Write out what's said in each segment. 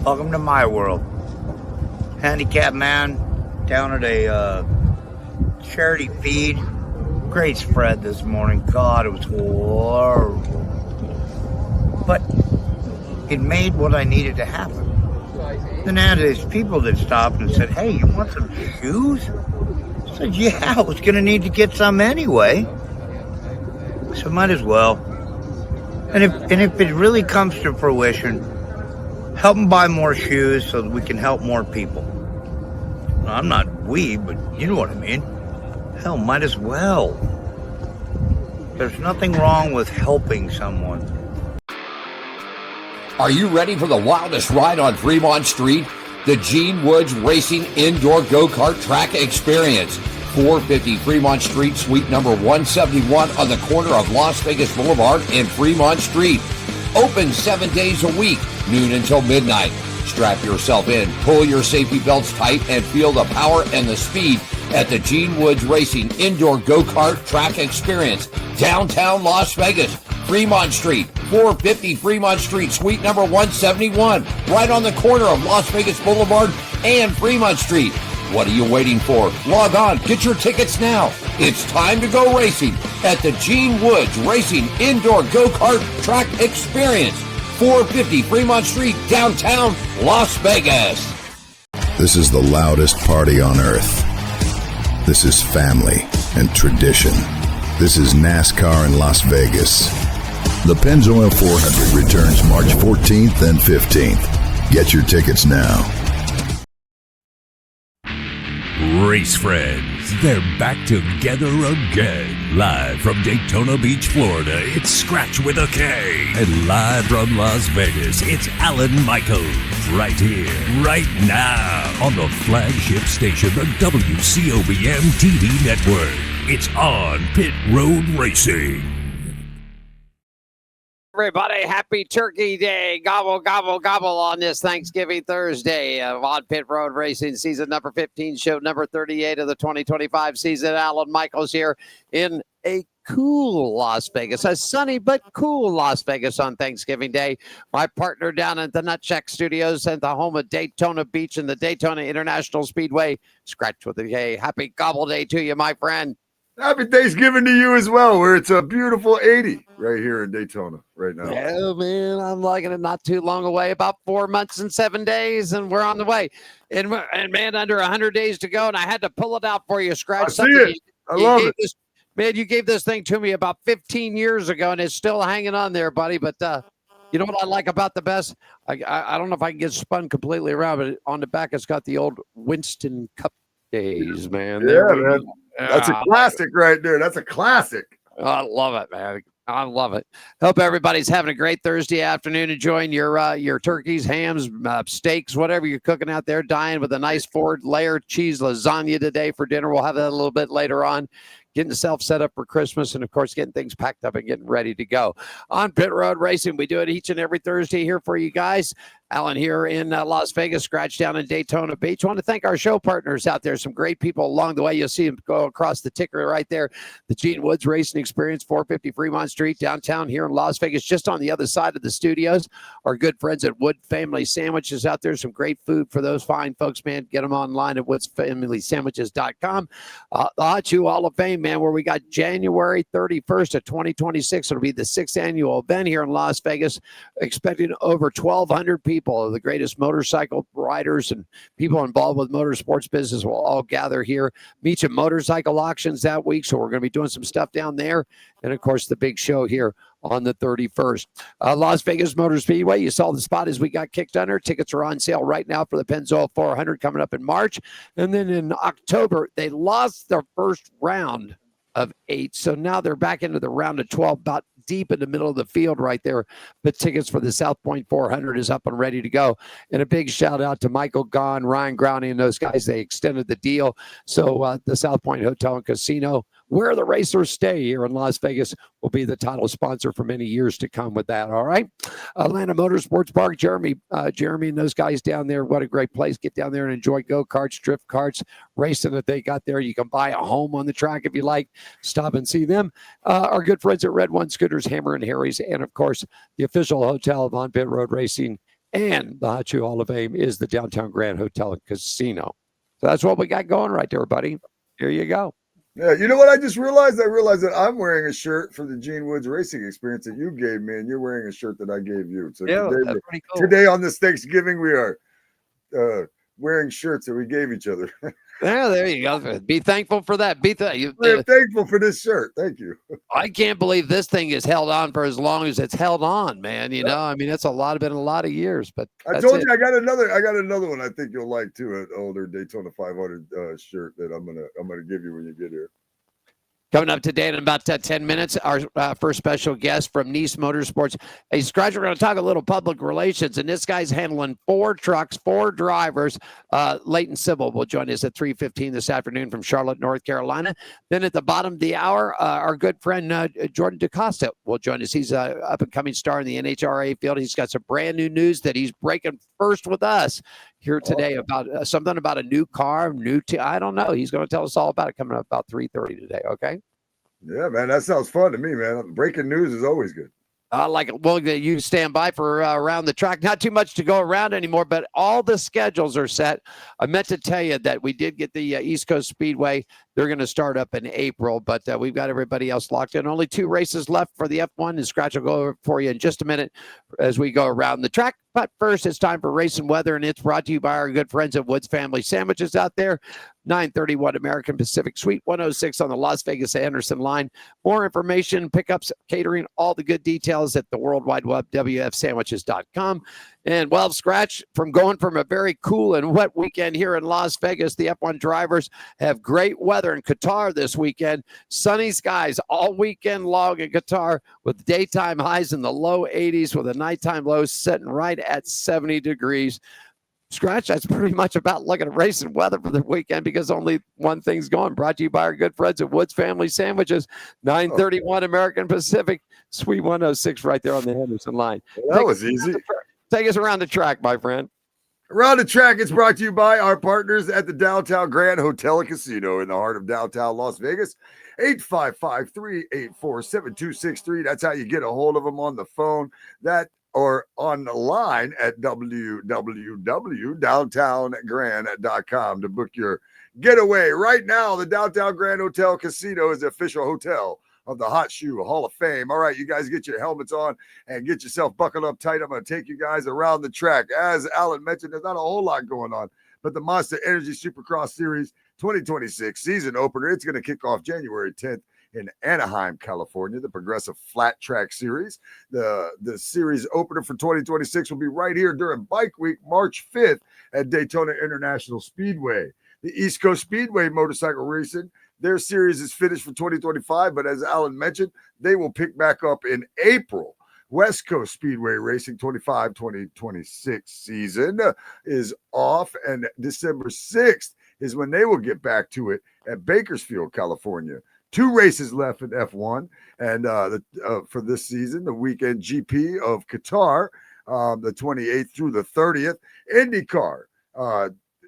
Welcome to my world. Handicap man down at a charity feed. Great spread this morning. God, it was horrible. But it made what I needed to happen. Then I had these people that stopped and said, "Hey, you want some shoes?" I said, "Yeah, I was going to need to get some anyway. So might as well." And if it really comes to fruition, help them buy more shoes so that we can help more people. Well, I'm not but you know what I mean. Hell, might as well. There's nothing wrong with helping someone. Are you ready for the wildest ride on Fremont Street? The Gene Woods Racing Indoor Go-Kart Track Experience. 450 Fremont Street, suite number 171 on the corner of Las Vegas Boulevard and Fremont Street. Open 7 days a week, noon until midnight. Strap yourself in, pull your safety belts tight, and feel the power and the speed at the Gene Woods Racing Indoor Go-Kart Track Experience, downtown Las Vegas, Fremont Street, 450 Fremont Street, suite number 171, right on the corner of Las Vegas Boulevard and Fremont Street. What are you waiting for? Log on, get your tickets now. It's time to go racing at the Gene Woods Racing Indoor Go-Kart Track Experience, 450 Fremont Street, downtown Las Vegas. This is the loudest party on earth. This is family and tradition. This is NASCAR in Las Vegas. The Pennzoil 400 returns March 14th and 15th. Get your tickets now. Race friends, they're back together again. Live from Daytona Beach, Florida, it's Skratch with a K. And live from Las Vegas, it's Alan Michaels. Right here, right now, on the flagship station, the WCOBM TV network. It's on Pit Road Racing. Everybody, happy Turkey Day. Gobble, gobble, gobble on this Thanksgiving Thursday on Pit Road Racing, season number 15, show number 38 of the 2025 season. Alan Michaels here in a cool Las Vegas, a sunny but cool Las Vegas on Thanksgiving Day. My partner down at the Nutcheck Studios and the home of Daytona Beach and the Daytona International Speedway, Skratch with a K. Happy Gobble Day to you, my friend. Happy Thanksgiving to you as well, where it's a beautiful 80 right here in Daytona right now. Yeah, man, I'm liking it. Not too long away, about 4 months and 7 days, and we're on the way. And man, under 100 days to go, and I had to pull it out for you, Skratch. I see it. I love it. Man, you gave this thing to me about 15 years ago, and it's still hanging on there, buddy. But you know what I like about the best? I don't know if I can get spun completely around, but on the back, it's got the old Winston Cup days, man. Yeah, man. That's a classic right there. That's a classic. I love it, man. I love it. Hope everybody's having a great Thursday afternoon, enjoying your turkeys, hams, steaks, whatever you're cooking out there, dying with a nice 4-layer cheese lasagna today for dinner. We'll have that a little bit later on. Getting yourself set up for Christmas and, of course, getting things packed up and getting ready to go. On Pit Road Racing, we do it each and every Thursday here for you guys. Alan here in Las Vegas, Skratch down in Daytona Beach. I want to thank our show partners out there. Some great people along the way. You'll see them go across the ticker right there. The Gene Woods Racing Experience, 450 Fremont Street, downtown here in Las Vegas, just on the other side of the studios. Our good friends at Wood Family Sandwiches out there. Some great food for those fine folks, man. Get them online at woodsfamilysandwiches.com. The Hot Shoe Hall of Fame, man, where we got January 31st of 2026. It'll be the 6th annual event here in Las Vegas. Expecting over 1,200 people. The greatest motorcycle riders and people involved with motorsports business will all gather here. Meet some motorcycle auctions that week, so we're going to be doing some stuff down there. And, of course, the big show here on the 31st. Las Vegas Motor Speedway, you saw the spot as we got kicked under. Tickets are on sale right now for the Pennzoil 400 coming up in March. And then in October, they lost their first round of 8. So now they're back into the round of 12, about deep in the middle of the field right there. But tickets for the South Point 400 is up and ready to go. And a big shout out to Michael Gahn, Ryan Growney, and those guys. They extended the deal. So the South Point Hotel and Casino, where the racers stay here in Las Vegas, will be the title sponsor for many years to come with that. All right. Atlanta Motorsports Park, Jeremy and those guys down there. What a great place. Get down there and enjoy go-karts, drift carts, racing that they got there. You can buy a home on the track if you like. Stop and see them. Our good friends at Red One Scooters, Hammer and Harry's, and of course, the official hotel of On Pit Road Racing And the Hot Shoe Hall of Fame is the Downtown Grand Hotel and Casino. So that's what we got going right there, buddy. Here you go. Yeah, you know what I just realized? I realized that I'm wearing a shirt for the Gene Woods Racing Experience that you gave me, and you're wearing a shirt that I gave you. So Yeah, that's pretty cool. Today on this Thanksgiving, we are wearing shirts that we gave each other. Yeah, there you go. Be thankful for that. We're thankful for this shirt. Thank you. I can't believe this thing is held on for as long as it's held on, man. You know, I mean, it's been a lot of years. But I told you I got another one I think you'll like too, an older Daytona 500 shirt that I'm gonna give you when you get here. Coming up today in about 10 minutes, our first special guest from Nice Motorsports. Hey, Skratch, we're going to talk a little public relations, and this guy's handling 4 trucks, 4 drivers. Leighton Sibble will join us at 3:15 this afternoon from Charlotte, North Carolina. Then at the bottom of the hour, our good friend Jordan DaCosta will join us. He's an up-and-coming star in the NHRA field. He's got some brand new news that he's breaking first with us here today about something about a new car, I don't know. He's going to tell us all about it coming up about 3:30 today, okay? Yeah, man, that sounds fun to me, man. Breaking news is always good. Like it. Well, you stand by for around the track. Not too much to go around anymore, but all the schedules are set. I meant to tell you that we did get the East Coast Speedway. They're going to start up in April, but we've got everybody else locked in. Only 2 races left for the F1, and Skratch will go over it for you in just a minute as we go around the track. But first, it's time for Race and Weather, and it's brought to you by our good friends at Woods Family Sandwiches out there. 931 American Pacific, Suite 106 on the Las Vegas Anderson line. More information, pickups, catering, all the good details at the World Wide Web, WFSandwiches.com. And, well, Skratch, going from a very cool and wet weekend here in Las Vegas, the F1 drivers have great weather in Qatar this weekend. Sunny skies all weekend long in Qatar with daytime highs in the low 80s with a nighttime low sitting right at 70 degrees. Skratch, that's pretty much about looking at race and weather for the weekend because only one thing's going. Brought to you by our good friends at Woods Family Sandwiches, 931 American Pacific, Suite 106 right there on the Henderson line. Well, that was easy. Take us around the track, my friend. Around the track, it's brought to you by our partners at the Downtown Grand Hotel and Casino in the heart of downtown Las Vegas. 855-384-7263. That's how you get a hold of them on the phone. Or online at www.downtowngrand.com to book your getaway. Right now, the Downtown Grand Hotel Casino is the official hotel of the Hot Shoe Hall of Fame. All right, you guys get your helmets on and get yourself buckled up tight. I'm going to take you guys around the track. As Alan mentioned, there's not a whole lot going on, but the Monster Energy Supercross Series 2026 season opener, it's going to kick off January 10th. In Anaheim, California, the Progressive Flat Track Series. The series opener for 2026 will be right here during Bike Week, March 5th at Daytona International Speedway. The East Coast Speedway motorcycle racing, their series is finished for 2025, but as Alan mentioned, they will pick back up in April. West Coast Speedway Racing 2026 season is off, and December 6th is when they will get back to it at Bakersfield, California. 2 races left in F1, and for this season, the weekend GP of Qatar, the 28th through the 30th. IndyCar,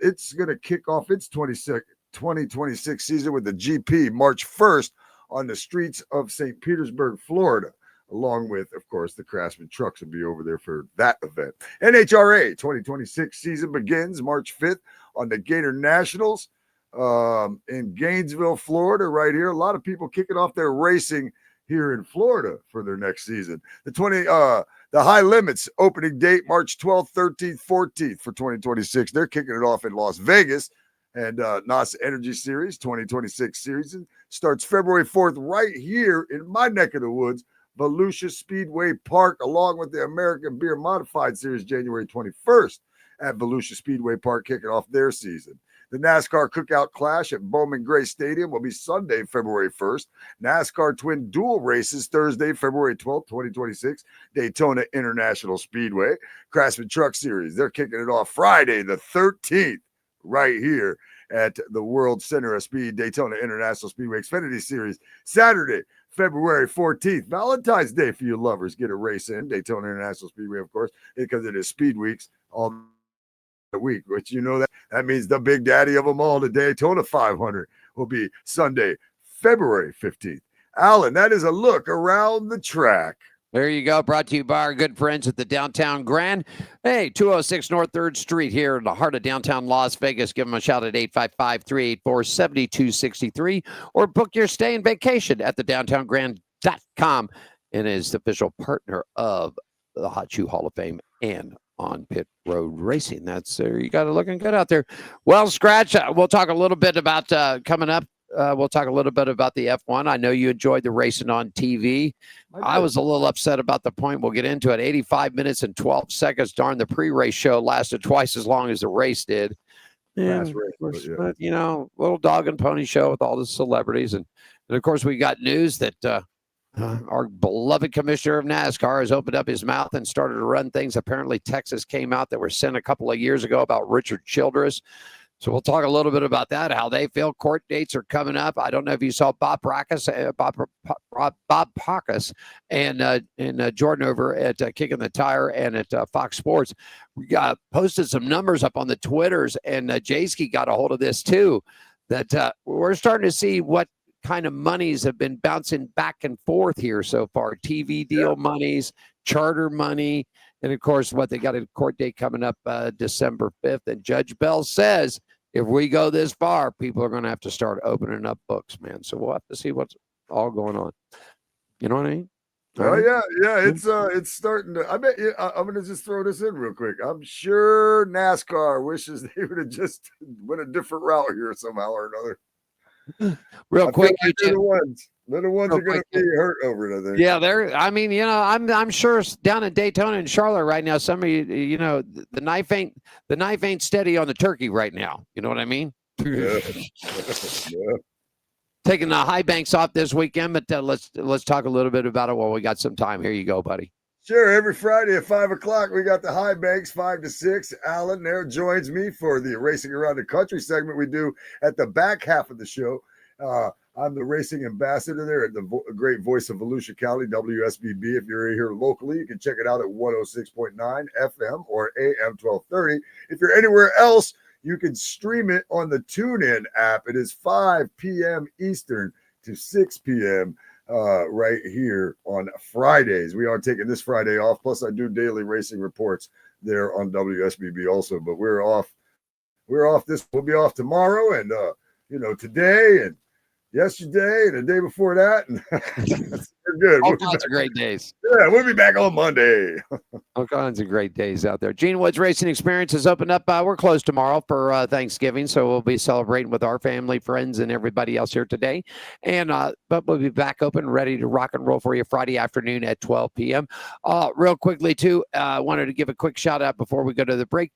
it's going to kick off its 2026 season with the GP March 1st on the streets of St. Petersburg, Florida, along with, of course, the Craftsman trucks will be over there for that event. NHRA 2026 season begins March 5th on the Gator Nationals. In Gainesville, Florida, right here. A lot of people kicking off their racing here in Florida for their next season. The High Limits opening date, March 12th, 13th, 14th for 2026. They're kicking it off in Las Vegas. And NOS Energy Series 2026 season starts February 4th right here in my neck of the woods, Volusia Speedway Park, along with the American Beer Modified Series January 21st at Volusia Speedway Park, kicking off their season. The NASCAR Cookout Clash at Bowman Gray Stadium will be Sunday, February 1st. NASCAR Twin Duel Races Thursday, February 12th, 2026, Daytona International Speedway. Craftsman Truck Series, they're kicking it off Friday, the 13th, right here at the World Center of Speed, Daytona International Speedway. Xfinity Series, Saturday, February 14th. Valentine's Day for you lovers. Get a race in. Daytona International Speedway, of course, because it is Speed Weeks all week, which you know that means the big daddy of them all, the Daytona 500, will be Sunday, February 15th. Alan, that is a look around the track. There you go. Brought to you by our good friends at the Downtown Grand. Hey, 206 North 3rd Street here in the heart of downtown Las Vegas. Give them a shout at 855-384-7263 or book your stay and vacation at thedowntowngrand.com and is the official partner of the Hot Shoe Hall of Fame and on Pit Road Racing. That's there. You got it looking good out there. Well, Skratch, we'll talk a little bit about coming up. We'll talk a little bit about the F1. I know you enjoyed the racing on TV. I was a little upset about the point. We'll get into it. 85 minutes and 12 seconds. Darn, the pre-race show lasted twice as long as the race did. And, but, you know, little dog and pony show with all the celebrities. And of course, we got news that our beloved commissioner of NASCAR has opened up his mouth and started to run things. Apparently, Texas came out that were sent a couple of years ago about Richard Childress. So we'll talk a little bit about that, how they feel. Court dates are coming up. I don't know if you saw Bob Pracus and Jordan over at Kicking the Tire and at Fox Sports. We posted some numbers up on the Twitters, and Jayski got a hold of this too, that we're starting to see what kind of monies have been bouncing back and forth here so far. TV deal monies, charter money, and of course, what they got a court date coming up December 5th. And Judge Bell says, if we go this far, people are going to have to start opening up books, man. So we'll have to see what's all going on. You know what I mean? Oh yeah. It's starting to. I bet I'm going to just throw this in real quick. I'm sure NASCAR wishes they would have just went a different route here somehow or another. Real quick, like they're the ones are going to be hurt over it, I think. Yeah, I mean, you know, I'm sure down in Daytona and Charlotte right now, some of you know, the knife ain't steady on the turkey right now. You know what I mean? Yeah. Taking the high banks off this weekend, but let's talk a little bit about it while we got some time. Here you go, buddy. Sure. Every Friday at 5:00, we got the high banks 5 to 6. Alan there joins me for the Racing Around the Country segment we do at the back half of the show. I'm the racing ambassador there at the great voice of Volusia County, WSBB. If you're here locally, you can check it out at 106.9 FM or AM 1230. If you're anywhere else, you can stream it on the TuneIn app. It is 5 p.m. Eastern to 6 p.m. Right here on Fridays. We are taking this Friday off. Plus, I do daily racing reports there on WSBB also. But we're off. We'll be off tomorrow and today and yesterday and the day before that. And we're good. All kinds of great days. Yeah, we'll be back on Monday. All kinds of great days out there. Gene Woods Racing Experience has opened up. We're closed tomorrow for Thanksgiving, so we'll be celebrating with our family, friends, and everybody else here today. And but we'll be back open, ready to rock and roll for you Friday afternoon at 12 p.m. Real quickly, too, wanted to give a quick shout out before we go to the break.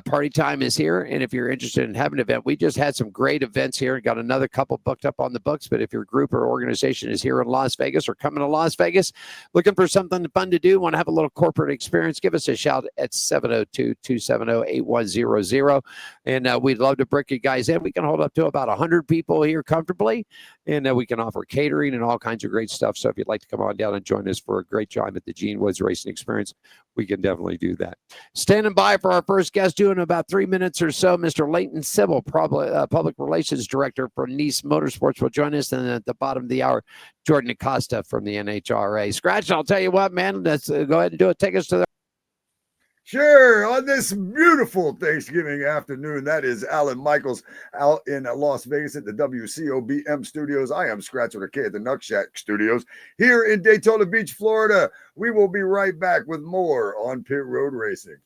Party time is here, and if you're interested in having an event, we just had some great events here. Got another couple booked up on the books, but if your group or organization is here in Las Vegas or coming to Las Vegas, looking for something fun to do, want to have a little corporate experience, give us a shout at 702-270-8100. And we'd love to bring you guys in. We can hold up to about 100 people here comfortably, and we can offer catering and all kinds of great stuff. So if you'd like to come on down and join us for a great time at the Gene Woods Racing Experience, we can definitely do that. Standing by for our first guest, due in about 3 minutes or so, Mr. Leighton Sibble, Public Relations Director for Nice Motorsports, will join us. And at the bottom of the hour, Jordan DaCosta from the NHRA. Scratch, I'll tell you what, man, let's go ahead and do it. Take us to the... Sure. On this beautiful Thanksgiving afternoon, that is Alan Michaels out in Las Vegas at the WCOBM studios. I am Skratch with a K at the Nuckshack studios here in Daytona Beach, Florida. We will be right back with more on Pit Road Racing.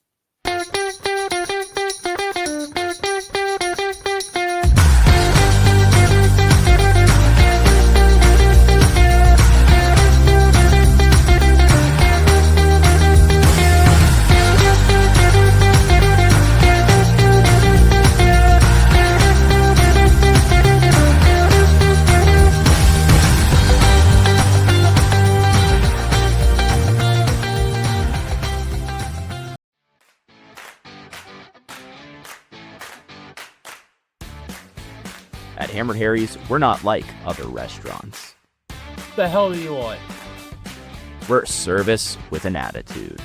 At Hammered Harry's, we're not like other restaurants. What the hell do you want? We're service with an attitude.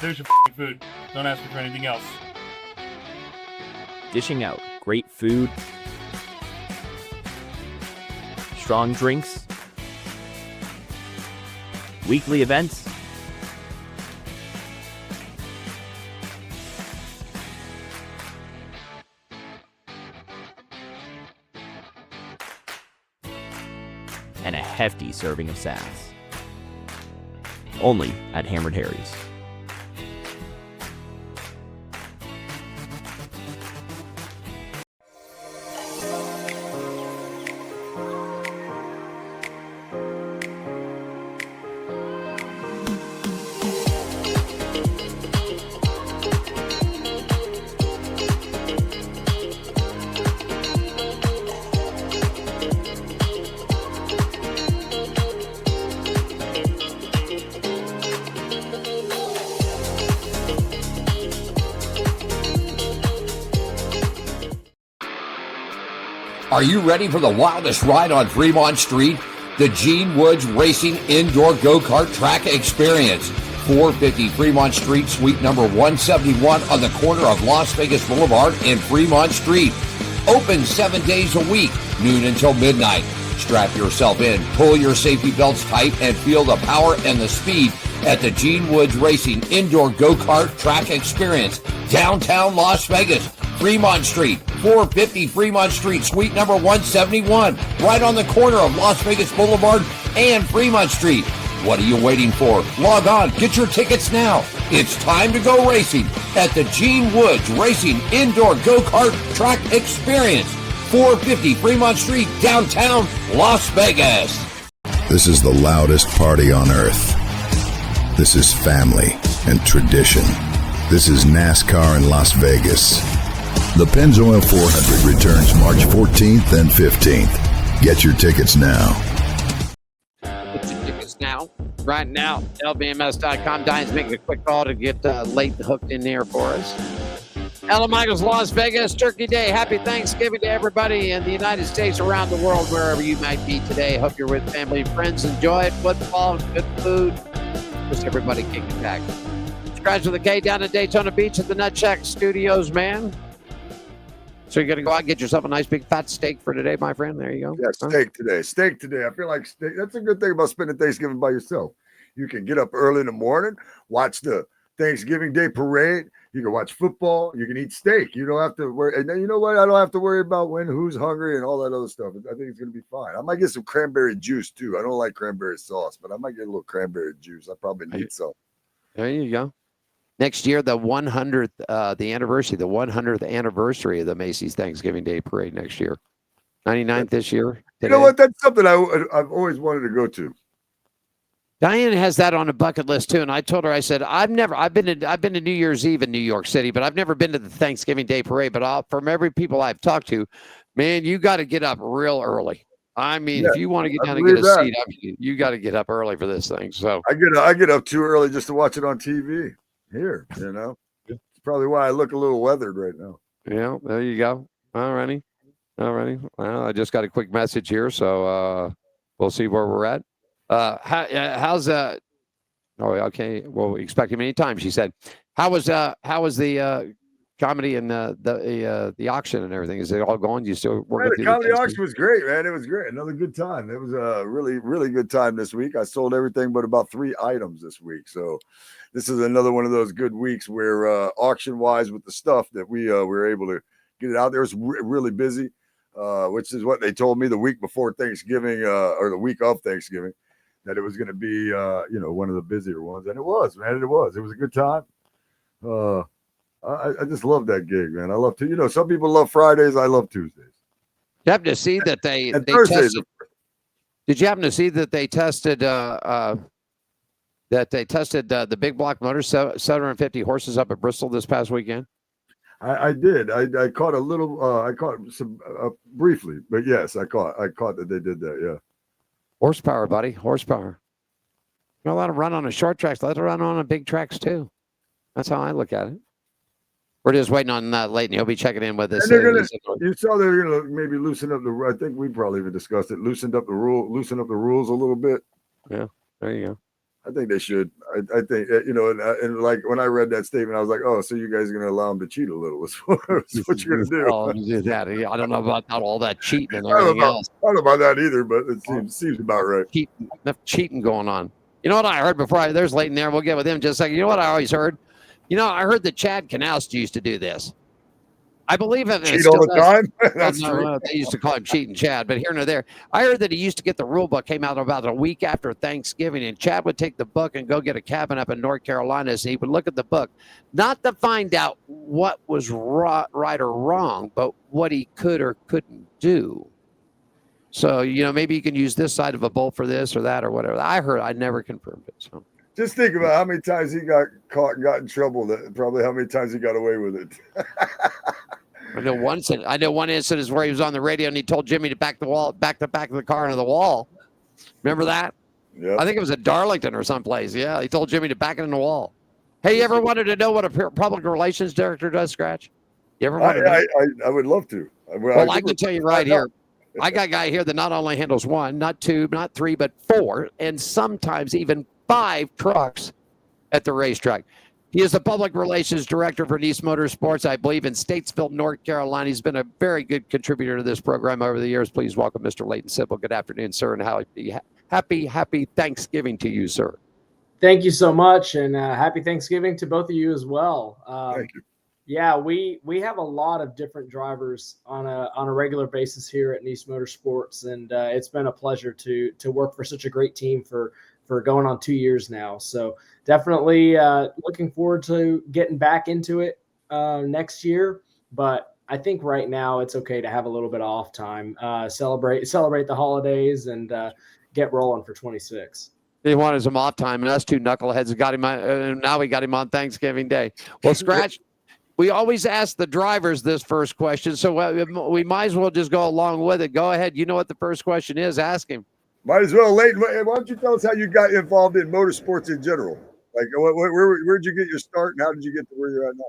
There's your food. Don't ask me for anything else. Dishing out great food, strong drinks, weekly events, and a hefty serving of sass. Only at Hammered Harry's. Are you ready for the wildest ride on Fremont Street? The Gene Woods Racing Indoor Go-Kart Track Experience. 450 Fremont Street, suite number 171 on the corner of Las Vegas Boulevard and Fremont Street. Open 7 days a week, noon until midnight. Strap yourself in, pull your safety belts tight, and feel the power and the speed at the Gene Woods Racing Indoor Go-Kart Track Experience. Downtown Las Vegas. Fremont Street, 450 Fremont Street, suite number 171, right on the corner of Las Vegas Boulevard and Fremont Street. What are you waiting for? Log on, get your tickets now. It's time to go racing at the Gene Woods Racing Indoor Go-Kart Track Experience, 450 Fremont Street, downtown Las Vegas. This is the loudest party on earth. This is family and tradition. This is NASCAR in Las Vegas. The Pennzoil 400 returns March 14th and 15th. Get your tickets now. Get your tickets now. Right now, LBMS.com. Diane's making a quick call to get Leighton hooked in there for us. Ella Michaels, Las Vegas, Turkey Day. Happy Thanksgiving to everybody in the United States, around the world, wherever you might be today. Hope you're with family and friends. Enjoy it. Football, good food. Just everybody kicking back. Skratch with a K down at Daytona Beach at the Nut Shack Studios, man. So you're going to go out and get yourself a nice big fat steak for today, my friend. There you go. Yeah, steak today. Steak today. I feel like steak. That's a good thing about spending Thanksgiving by yourself. You can get up early in the morning, watch the Thanksgiving Day parade. You can watch football. You can eat steak. You don't have to worry. And then you know what? I don't have to worry about who's hungry and all that other stuff. I think it's going to be fine. I might get some cranberry juice too. I don't like cranberry sauce, but I might get a little cranberry juice. I probably need some. There you go. Next year, the 100th, the 100th anniversary of the Macy's Thanksgiving Day Parade next year. 99th this year. Today. You know what? That's something I've always wanted to go to. Diane has that on a bucket list too, and I told her, I said, I've been to New Year's Eve in New York City, but I've never been to the Thanksgiving Day Parade. But from every people I've talked to, man, you got to get up real early. I mean, if you want to get down and get a seat, you got to get up early for this thing. So I get up too early just to watch it on TV. Here, it's probably why I look a little weathered right now. Yeah, there you go. All righty. Well, I just got a quick message here, so we'll see where we're at. How's Oh, okay. Well, expect him anytime. She said, "How was the comedy and the auction and everything? Is it all going? Do you still work?" The comedy auction was great, man. It was great. Another good time. It was a really, really good time this week. I sold everything but about 3 items this week, so. This is another one of those good weeks where auction-wise with the stuff that we were able to get it out there. It was really busy, which is what they told me the week before Thanksgiving or the week of Thanksgiving, that it was going to be, one of the busier ones. And it was, man. It was. It was a good time. I just love that gig, man. I love to, some people love Fridays. I love Tuesdays. You happen to see that they tested. Did you happen to see that they tested the big block motors, 750 horses up at Bristol this past weekend? I did. I caught a little. I caught some briefly, but yes, I caught that they did that. Yeah. Horsepower, buddy. Horsepower. You don't let them run on the short tracks. Let them run on the big tracks too. That's how I look at it. We're just waiting on Leighton. He'll be checking in with us. You saw they're gonna maybe loosen up the. I think we probably even discussed it. Loosen up the rules a little bit. Yeah. There you go. I think they should. I think, and like when I read that statement, I was like, oh, so you guys are going to allow them to cheat a little. That's what you're going to do. Oh, do that. I don't know about all that cheating and everything else. I don't know about that either, but it seems about right. Enough cheating going on. You know what I heard before? There's Leighton there. We'll get with him just a second. You know what I always heard? I heard that Chad Knaus used to do this. I believe it. Cheat all the time. That's true. They used to call him Cheating Chad, but here nor there. I heard that he used to get the rule book, came out about a week after Thanksgiving, and Chad would take the book and go get a cabin up in North Carolina. So he would look at the book, not to find out what was right or wrong, but what he could or couldn't do. So, maybe you can use this side of a bolt for this or that or whatever. I heard. I never confirmed it. So. Just think about how many times he got caught and got in trouble. Probably how many times he got away with it. I know one incident is where he was on the radio and he told Jimmy to back the back of the car into the wall. Remember that? Yeah. I think it was at Darlington or someplace. Yeah, he told Jimmy to back it in the wall. Hey, you ever wanted to know what a public relations director does, Skratch? You ever wanted I would love to. Well, I can tell you right here. I got a guy here that not only handles 1, not 2, not 3, but 4, and sometimes even 5 trucks at the racetrack. He is the public relations director for Nice Motorsports, I believe, in Statesville, North Carolina. He's been a very good contributor to this program over the years. Please welcome Mr. Leighton Sibble. Good afternoon, sir, and happy Thanksgiving to you, sir. Thank you so much, and happy Thanksgiving to both of you as well. Thank you. Yeah, we have a lot of different drivers on a regular basis here at Nice Motorsports, and it's been a pleasure to work for such a great team for going on 2 years now. So definitely looking forward to getting back into it next year. But I think right now it's okay to have a little bit of off time, celebrate the holidays, and get rolling for 26. He wanted some off time, and us two knuckleheads got him. Now we got him on Thanksgiving Day. Well, Skratch. We always ask the drivers this first question, so we might as well just go along with it. Go ahead. You know what the first question is. Ask him. Might as well, Leighton. Why don't you tell us how you got involved in motorsports in general? Like, where'd you get your start, and how did you get to where you're at now?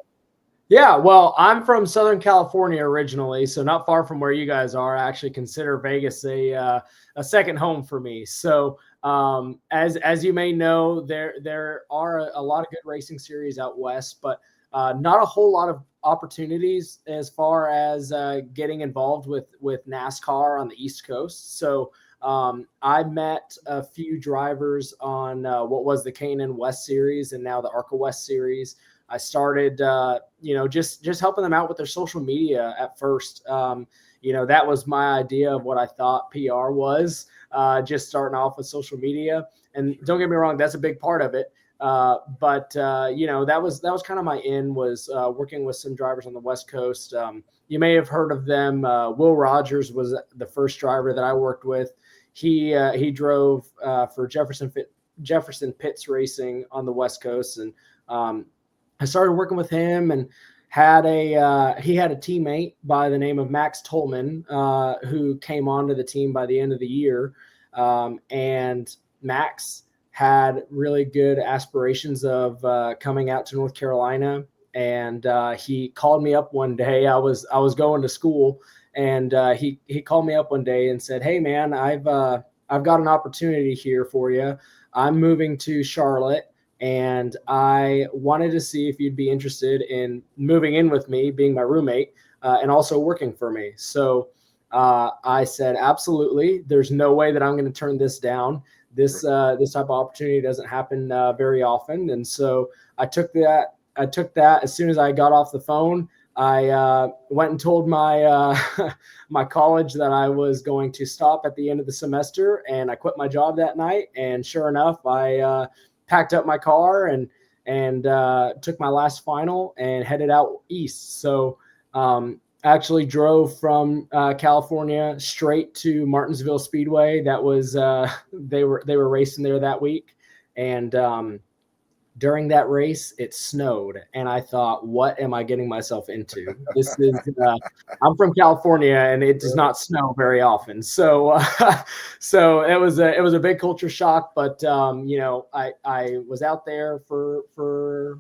Yeah, well, I'm from Southern California originally, so not far from where you guys are. I actually consider Vegas a second home for me. So as you may know, there are a lot of good racing series out west, but not a whole lot of opportunities as far as getting involved with NASCAR on the East Coast. So I met a few drivers on what was the K&N West Series and now the ARCA West Series. I started, just helping them out with their social media at first. That was my idea of what I thought PR was, just starting off with social media. And don't get me wrong, that's a big part of it. But that was kind of my in, was working with some drivers on the West Coast. You may have heard of them. Will Rogers was the first driver that I worked with. He drove for Jefferson Pitts Racing on the West Coast, and I started working with him, and he had a teammate by the name of Max Tolman who came onto the team by the end of the year, and Max had really good aspirations of coming out to North Carolina. And he called me up one day. I was going to school, and he called me up one day and said, "Hey man, I've got an opportunity here for you. I'm moving to Charlotte, and I wanted to see if you'd be interested in moving in with me, being my roommate, and also working for me." So I said, absolutely. There's no way that I'm going to turn this down. This type of opportunity doesn't happen very often. And so I took that as soon as I got off the phone. I went and told my my college that I was going to stop at the end of the semester, and I quit my job that night. And sure enough, I packed up my car and took my last final and headed out east. So actually drove from California straight to Martinsville Speedway. That was they were racing there that week, and during that race it snowed, and I thought, what am I getting myself into? This is I'm from California, and it does not snow very often. So so it was a big culture shock, but I was out there for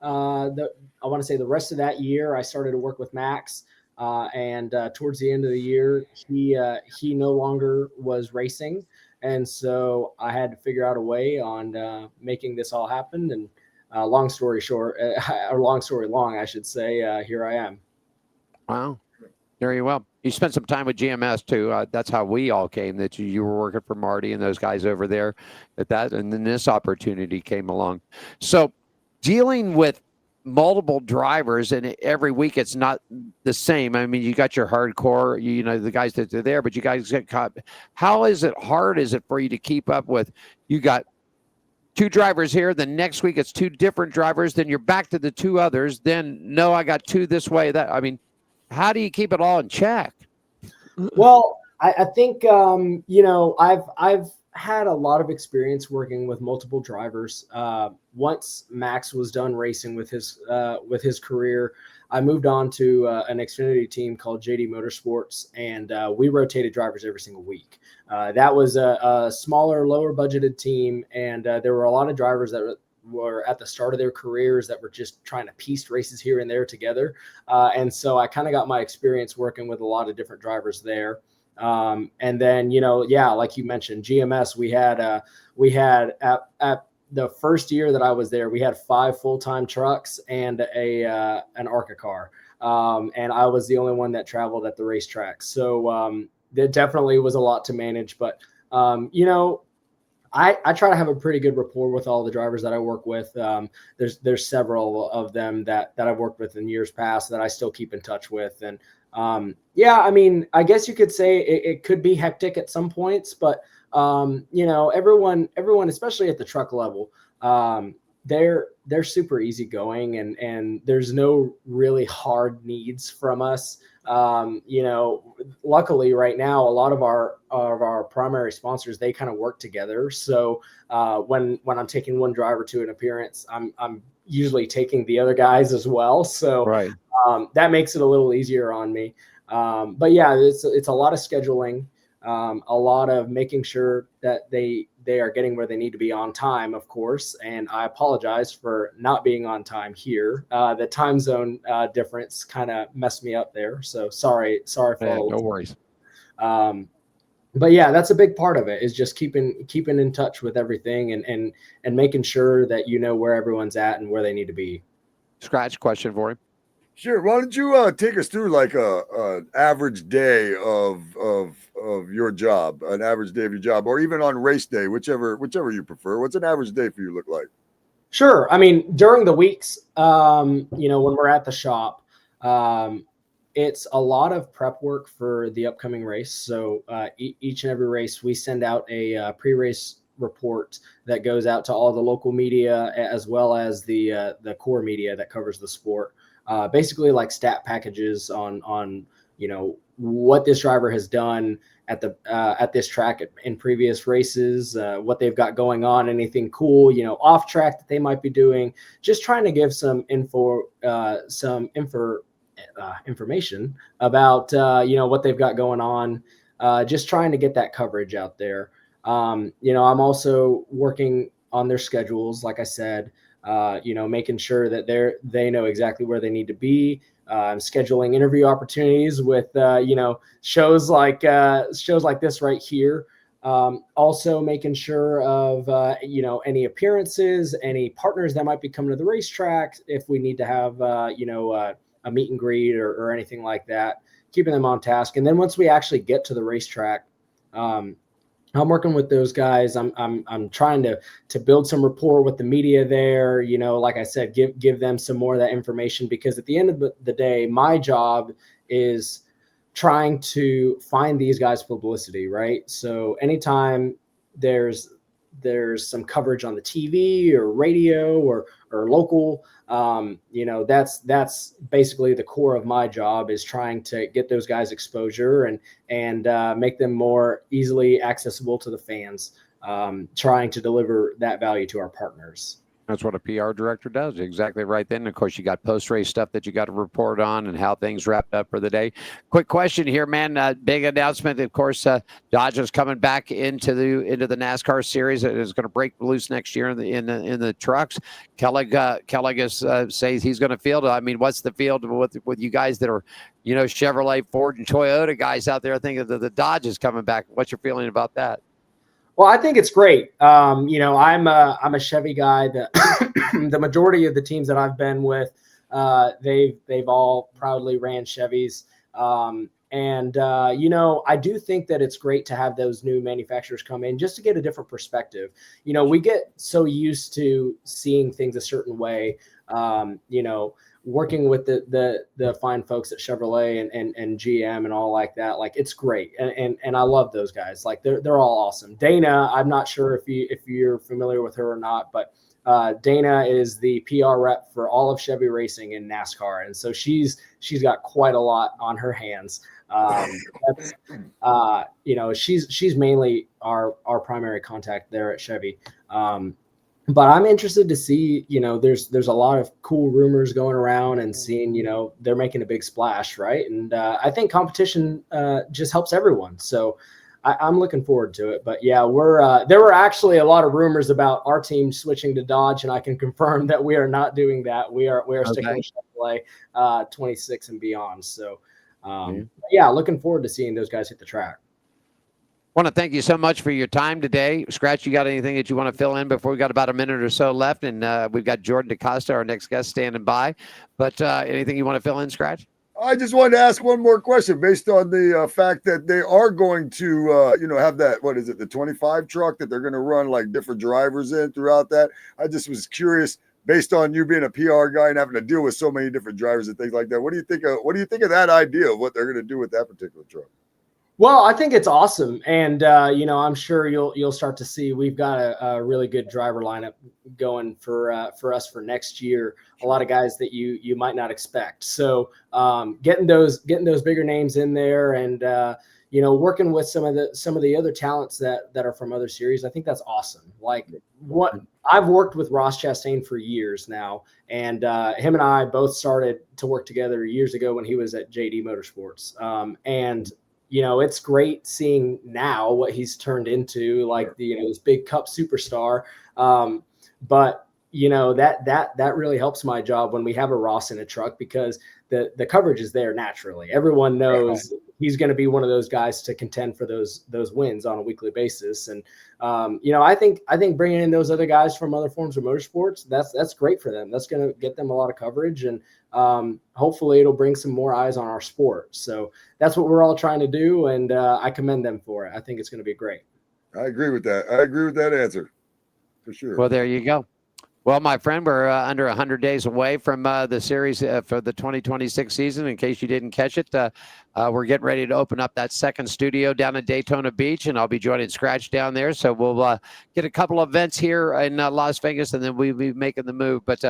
I want to say the rest of that year. I started to work with Max. And towards the end of the year, he no longer was racing. And so I had to figure out a way on making this all happen. And long story short, or long story long, I should say, here I am. Wow. Very well. You spent some time with GMS too. That's how we all came. That you were working for Marty and those guys over there. And then this opportunity came along. So, dealing with multiple drivers, and every week it's not the same. I mean, you got your hardcore, you know, the guys that are there, but you guys get caught. How hard is it for you to keep up with? You got 2 drivers here. The next week it's 2 different drivers. Then you're back to the 2 others. Then no, I got 2 this way. That, I mean, how do you keep it all in check? Well, I think you know, I've had a lot of experience working with multiple drivers. Once Max was done racing with his career, I moved on to an Xfinity team called JD Motorsports, and we rotated drivers every single week. That was a smaller, lower budgeted team, and there were a lot of drivers that were at the start of their careers that were just trying to piece races here and there together. And so I kind of got my experience working with a lot of different drivers there. And then, you know, yeah, like you mentioned, GMS, we had at the first year that I was there, we had 5 full-time trucks and an ARCA car. And I was the only one that traveled at the racetrack. So there definitely was a lot to manage, but you know, I try to have a pretty good rapport with all the drivers that I work with. There's several of them that I've worked with in years past that I still keep in touch with. And yeah, I mean, I guess you could say it could be hectic at some points, but you know, everyone, especially at the truck level, they're super easygoing, and there's no really hard needs from us. You know, luckily right now, a lot of our primary sponsors, they kind of work together. So when I'm taking one driver to an appearance, I'm usually taking the other guys as well. So Right. That makes it a little easier on me. But yeah, it's a lot of scheduling, a lot of making sure that they are getting where they need to be on time, of course. And I apologize for not being on time here. The time zone difference kind of messed me up there. So sorry for all. No worries. But yeah, that's a big part of it, is just keeping in touch with everything and making sure that you know where everyone's at and where they need to be. Skratch, question for him. Sure. Why don't you take us through like an average day of your job, an average day of your job, or even on race day, whichever you prefer. What's an average day for you look like? Sure. I mean, during the weeks, you know, when we're at the shop, it's a lot of prep work for the upcoming race. So each and every race, we send out a pre-race report that goes out to all the local media, as well as the core media that covers the sport. Basically like stat packages on you know, what this driver has done at this track in previous races, what they've got going on, anything cool, you know, off track that they might be doing, just trying to give some information about you know, what they've got going on, just trying to get that coverage out there. You know, I'm also working on their schedules, like I said. You know, making sure that they know exactly where they need to be, scheduling interview opportunities with, you know, shows like this right here. Also making sure of, you know, any appearances, any partners that might be coming to the racetrack, if we need to have, you know, a meet and greet or anything like that, keeping them on task. And then once we actually get to the racetrack, I'm working with those guys. I'm trying to build some rapport with the media there. You know, like I said, give them some more of that information, because at the end of the day, my job is trying to find these guys publicity, right? So anytime there's some coverage on the TV or radio or local, you know, that's basically the core of my job, is trying to get those guys exposure and make them more easily accessible to the fans, trying to deliver that value to our partners. That's what a PR director does. Exactly right. Then, of course, you got post-race stuff that you got to report on and how things wrapped up for the day. Quick question here, man. Big announcement. Of course, Dodge is coming back into the NASCAR series. It is going to break loose next year in the trucks. Kellig says he's going to field. I mean, what's the field with you guys that are, you know, Chevrolet, Ford, and Toyota guys out there thinking that the Dodge is coming back? What's your feeling about that? Well, I think it's great. You know, I'm a Chevy guy. The majority of the teams that I've been with, they've all proudly ran Chevys. I do think that it's great to have those new manufacturers come in just to get a different perspective. We get so used to seeing things a certain way, working with the fine folks at Chevrolet and GM and all like that. Like, it's great. And I love those guys. Like, they're all awesome. Dana, I'm not sure if you're familiar with her or not, but Dana is the PR rep for all of Chevy racing in NASCAR. And so she's got quite a lot on her hands. She's mainly our primary contact there at Chevy. But I'm interested to see, there's a lot of cool rumors going around and seeing, they're making a big splash, right? And I think competition just helps everyone. So I'm looking forward to it. But yeah, there were actually a lot of rumors about our team switching to Dodge, and I can confirm that we are not doing that. We are sticking with Chevrolet 26 and beyond. So yeah, looking forward to seeing those guys hit the track. Want to thank you so much for your time today. Skratch, you got anything that you want to fill in before we got about a minute or so left? And we've got Jordan DaCosta, our next guest, standing by. But anything you want to fill in, Skratch? I just wanted to ask one more question based on the fact that they are going to, have that, what is it, the 25 truck that they're going to run like different drivers in throughout that. I just was curious, based on you being a PR guy and having to deal with so many different drivers and things like that. What do you think of that idea of what they're going to do with that particular truck? Well, I think it's awesome. And, I'm sure you'll start to see we've got a really good driver lineup going for us for next year. A lot of guys that you might not expect. So getting those bigger names in there and, working with some of the other talents that are from other series, I think that's awesome. Like, what I've worked with Ross Chastain for years now, and him and I both started to work together years ago when he was at JD Motorsports. It's great seeing now what he's turned into, like this big cup superstar. But that really helps my job when we have a Ross in a truck, because the coverage is there naturally. Everyone knows he's going to be one of those guys to contend for those wins on a weekly basis. And I think bringing in those other guys from other forms of motorsports, that's great for them. That's going to get them a lot of coverage, and hopefully it'll bring some more eyes on our sport. So that's what we're all trying to do, and I commend them for it. I think it's going to be great. I agree with that. I agree with that answer for sure. Well, there you go. Well, my friend, we're under 100 days away from the series for the 2026 season. In case you didn't catch it, we're getting ready to open up that second studio down at Daytona Beach, and I'll be joining Skratch down there. So we'll get a couple of events here in Las Vegas, and then we'll be making the move. But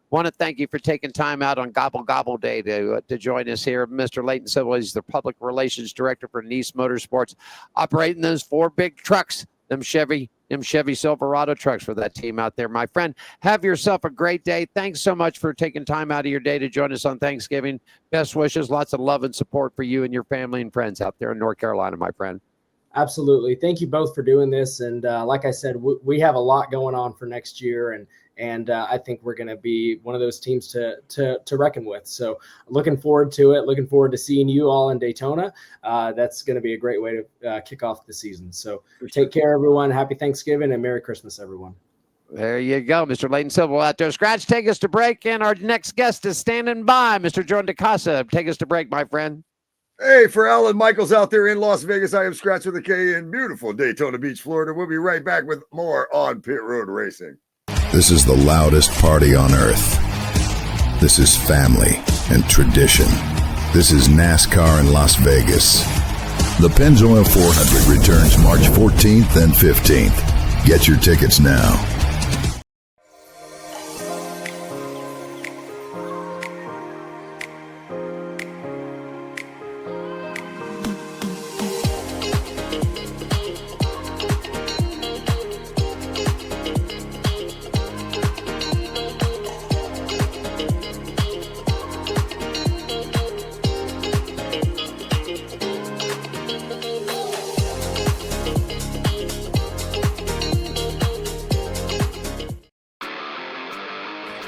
want to thank you for taking time out on Gobble Gobble Day to join us here. Mr. Leighton Sibble is the Public Relations Director for Nice Motorsports, operating those 4 big trucks, them Chevy Silverado trucks for that team out there. My friend, have yourself a great day. Thanks so much for taking time out of your day to join us on Thanksgiving. Best wishes, lots of love and support for you and your family and friends out there in North Carolina, my friend. Absolutely. Thank you both for doing this. And like I said, we have a lot going on for next year, and I think we're going to be one of those teams to reckon with. So looking forward to it. Looking forward to seeing you all in Daytona. That's going to be a great way to kick off the season. So take care, everyone. Happy Thanksgiving and Merry Christmas, everyone. There you go, Mr. Leighton Sibble out there. Skratch, take us to break, and our next guest is standing by. Mr. Jordan DaCosta, take us to break, my friend. Hey, for Alan Michaels out there in Las Vegas, I am Skratch with a K in beautiful Daytona Beach, Florida. We'll be right back with more on Pit Road Racing. This is the loudest party on earth. This is family and tradition. This is NASCAR in Las Vegas. The Pennzoil 400 returns March 14th and 15th. Get your tickets now.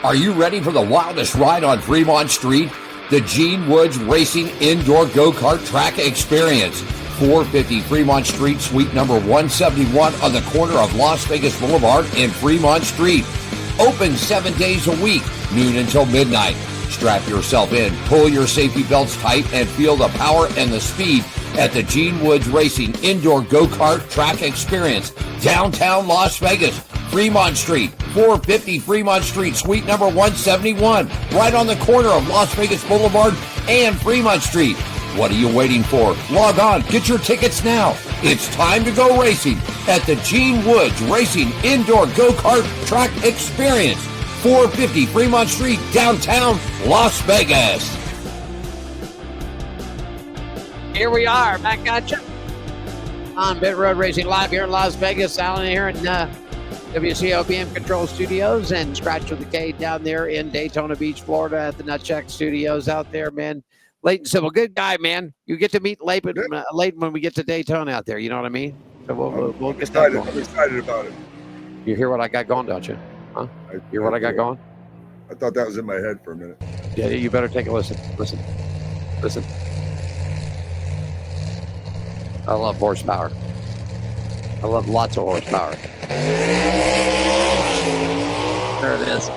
Are you ready for the wildest ride on Fremont Street? The Gene Woods Racing Indoor Go-Kart Track Experience. 450 Fremont Street, suite number 171 on the corner of Las Vegas Boulevard and Fremont Street. Open 7 days a week, noon until midnight. Strap yourself in, pull your safety belts tight, and feel the power and the speed at the Gene Woods Racing Indoor Go-Kart Track Experience, downtown Las Vegas, Fremont Street, 450 Fremont Street, suite number 171, right on the corner of Las Vegas Boulevard and Fremont Street. What are you waiting for? Log on, get your tickets now. It's time to go racing at the Gene Woods Racing Indoor Go-Kart Track Experience, 450 Fremont Street, downtown Las Vegas. Here we are, back at you on Pit Road Racing Live here in Las Vegas. Alan here in WCOPM Control Studios, and Skratch with the K down there in Daytona Beach, Florida at the Nutcheck Studios out there, man. Leighton Sibble, good guy, man. You get to meet Leighton when we get to Daytona out there. You know what I mean? So we'll get that going. I'm excited about it. You hear what I got going, don't you? Huh? You hear what I got going? I thought that was in my head for a minute. Yeah, you better take a listen. Listen. I love horsepower. I love lots of horsepower. There it is.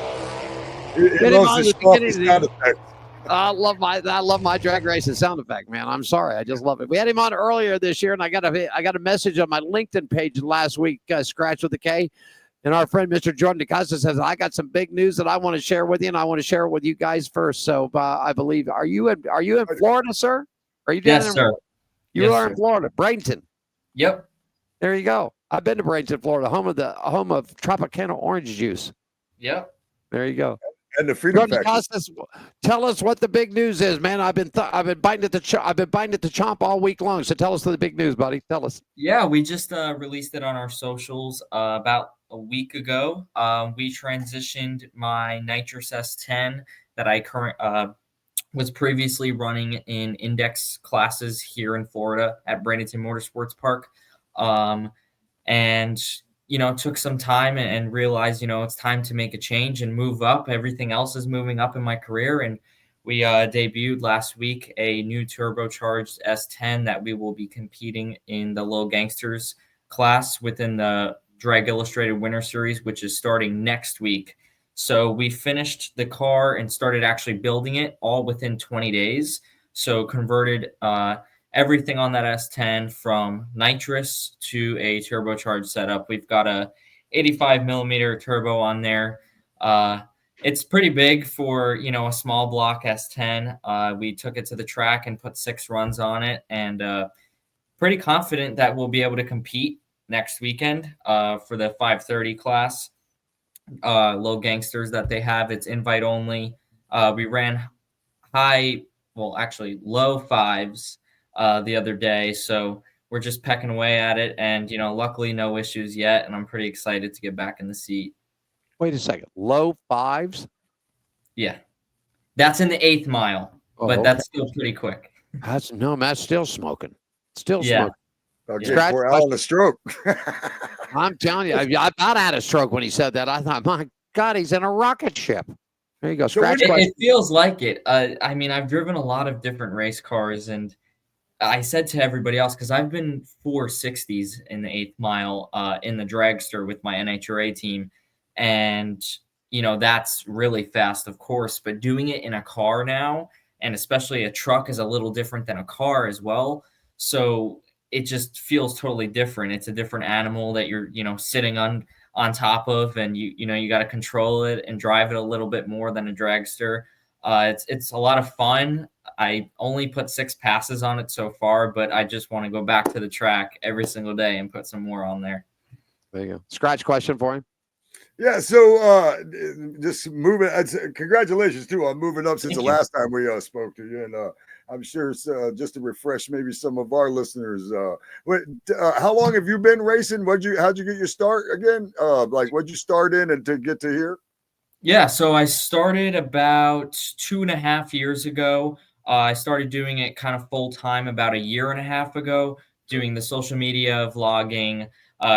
It loves the sound effects. I love my drag racing sound effect, man. I'm sorry, I just love it. We had him on earlier this year, and I got a message on my LinkedIn page last week, Skratch with the K, and our friend Mr. Jordan DaCosta says, I got some big news that I want to share with you, and I want to share it with you guys first. So I believe, are you in Florida, sir? Are you down Yes, sir. You are in Florida, Bradenton. Yep. There you go. I've been to Bradenton, Florida, home of Tropicana orange juice. Yep. There you go. And the Freedom Factory. Tell us what the big news is, man. I've been biting at the chomp all week long. So tell us the big news, buddy. Tell us. Yeah, we just released it on our socials about a week ago. We transitioned my Nitrous S10 that I was previously running in index classes here in Florida at Bradenton Motorsports Park, and took some time and realized, it's time to make a change and move up. Everything else is moving up in my career. And we debuted last week a new turbocharged S10 that we will be competing in the Little Gangsters class within the Drag Illustrated Winter Series, which is starting next week. So we finished the car and started actually building it all within 20 days. So converted everything on that S10 from nitrous to a turbocharged setup. We've got a 85 millimeter turbo on there. It's pretty big for, a small block S10. We took it to the track and put 6 runs on it, and pretty confident that we'll be able to compete next weekend for the 530 class. Low Gangsters that they have. It's invite only. We ran low fives the other day, so we're just pecking away at it, and luckily no issues yet, and I'm pretty excited to get back in the seat. Wait a second, low fives? Yeah, that's in the 8th mile, but that's still pretty quick. That's still smoking. Smoking. I'll give poor Alan a stroke. I'm telling you, I thought I had a stroke when he said that. I thought, my God, he's in a rocket ship. There you go. Skratch. It feels like it. I've driven a lot of different race cars, and I said to everybody else, because I've been 460s in the 8th mile in the dragster with my NHRA team, and that's really fast, of course, but doing it in a car now, and especially a truck, is a little different than a car as well. So it just feels totally different. It's a different animal that you're, sitting on top of, and you got to control it and drive it a little bit more than a dragster. It's a lot of fun. I only put 6 passes on it so far, but I just want to go back to the track every single day and put some more on there. There you go. Skratch, question for him. Yeah, so just moving. Congratulations too on moving up since the last time we spoke to you, and I'm sure just to refresh maybe some of our listeners. How long have you been racing? How'd you get your start again? What'd you start in and to get to here? Yeah, so I started about 2.5 years ago. I started doing it kind of full time about 1.5 years ago, doing the social media, vlogging,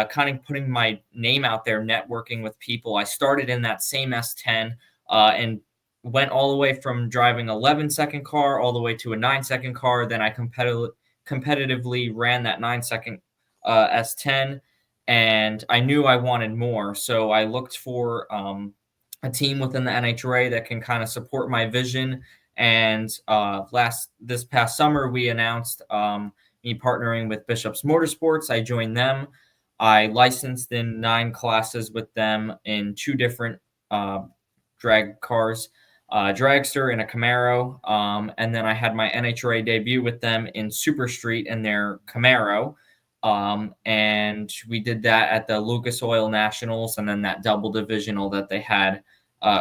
kind of putting my name out there, networking with people. I started in that same S10 and went all the way from driving 11-second car all the way to a 9-second car. Then I competitively ran that 9-second S10, and I knew I wanted more. So I looked for a team within the NHRA that can kind of support my vision. And this past summer, we announced me partnering with Bishop's Motorsports. I joined them. I licensed in 9 classes with them in 2 different drag cars, dragster and a Camaro. And then I had my NHRA debut with them in Super Street in their Camaro. And we did that at the Lucas Oil Nationals, and then that double divisional that they had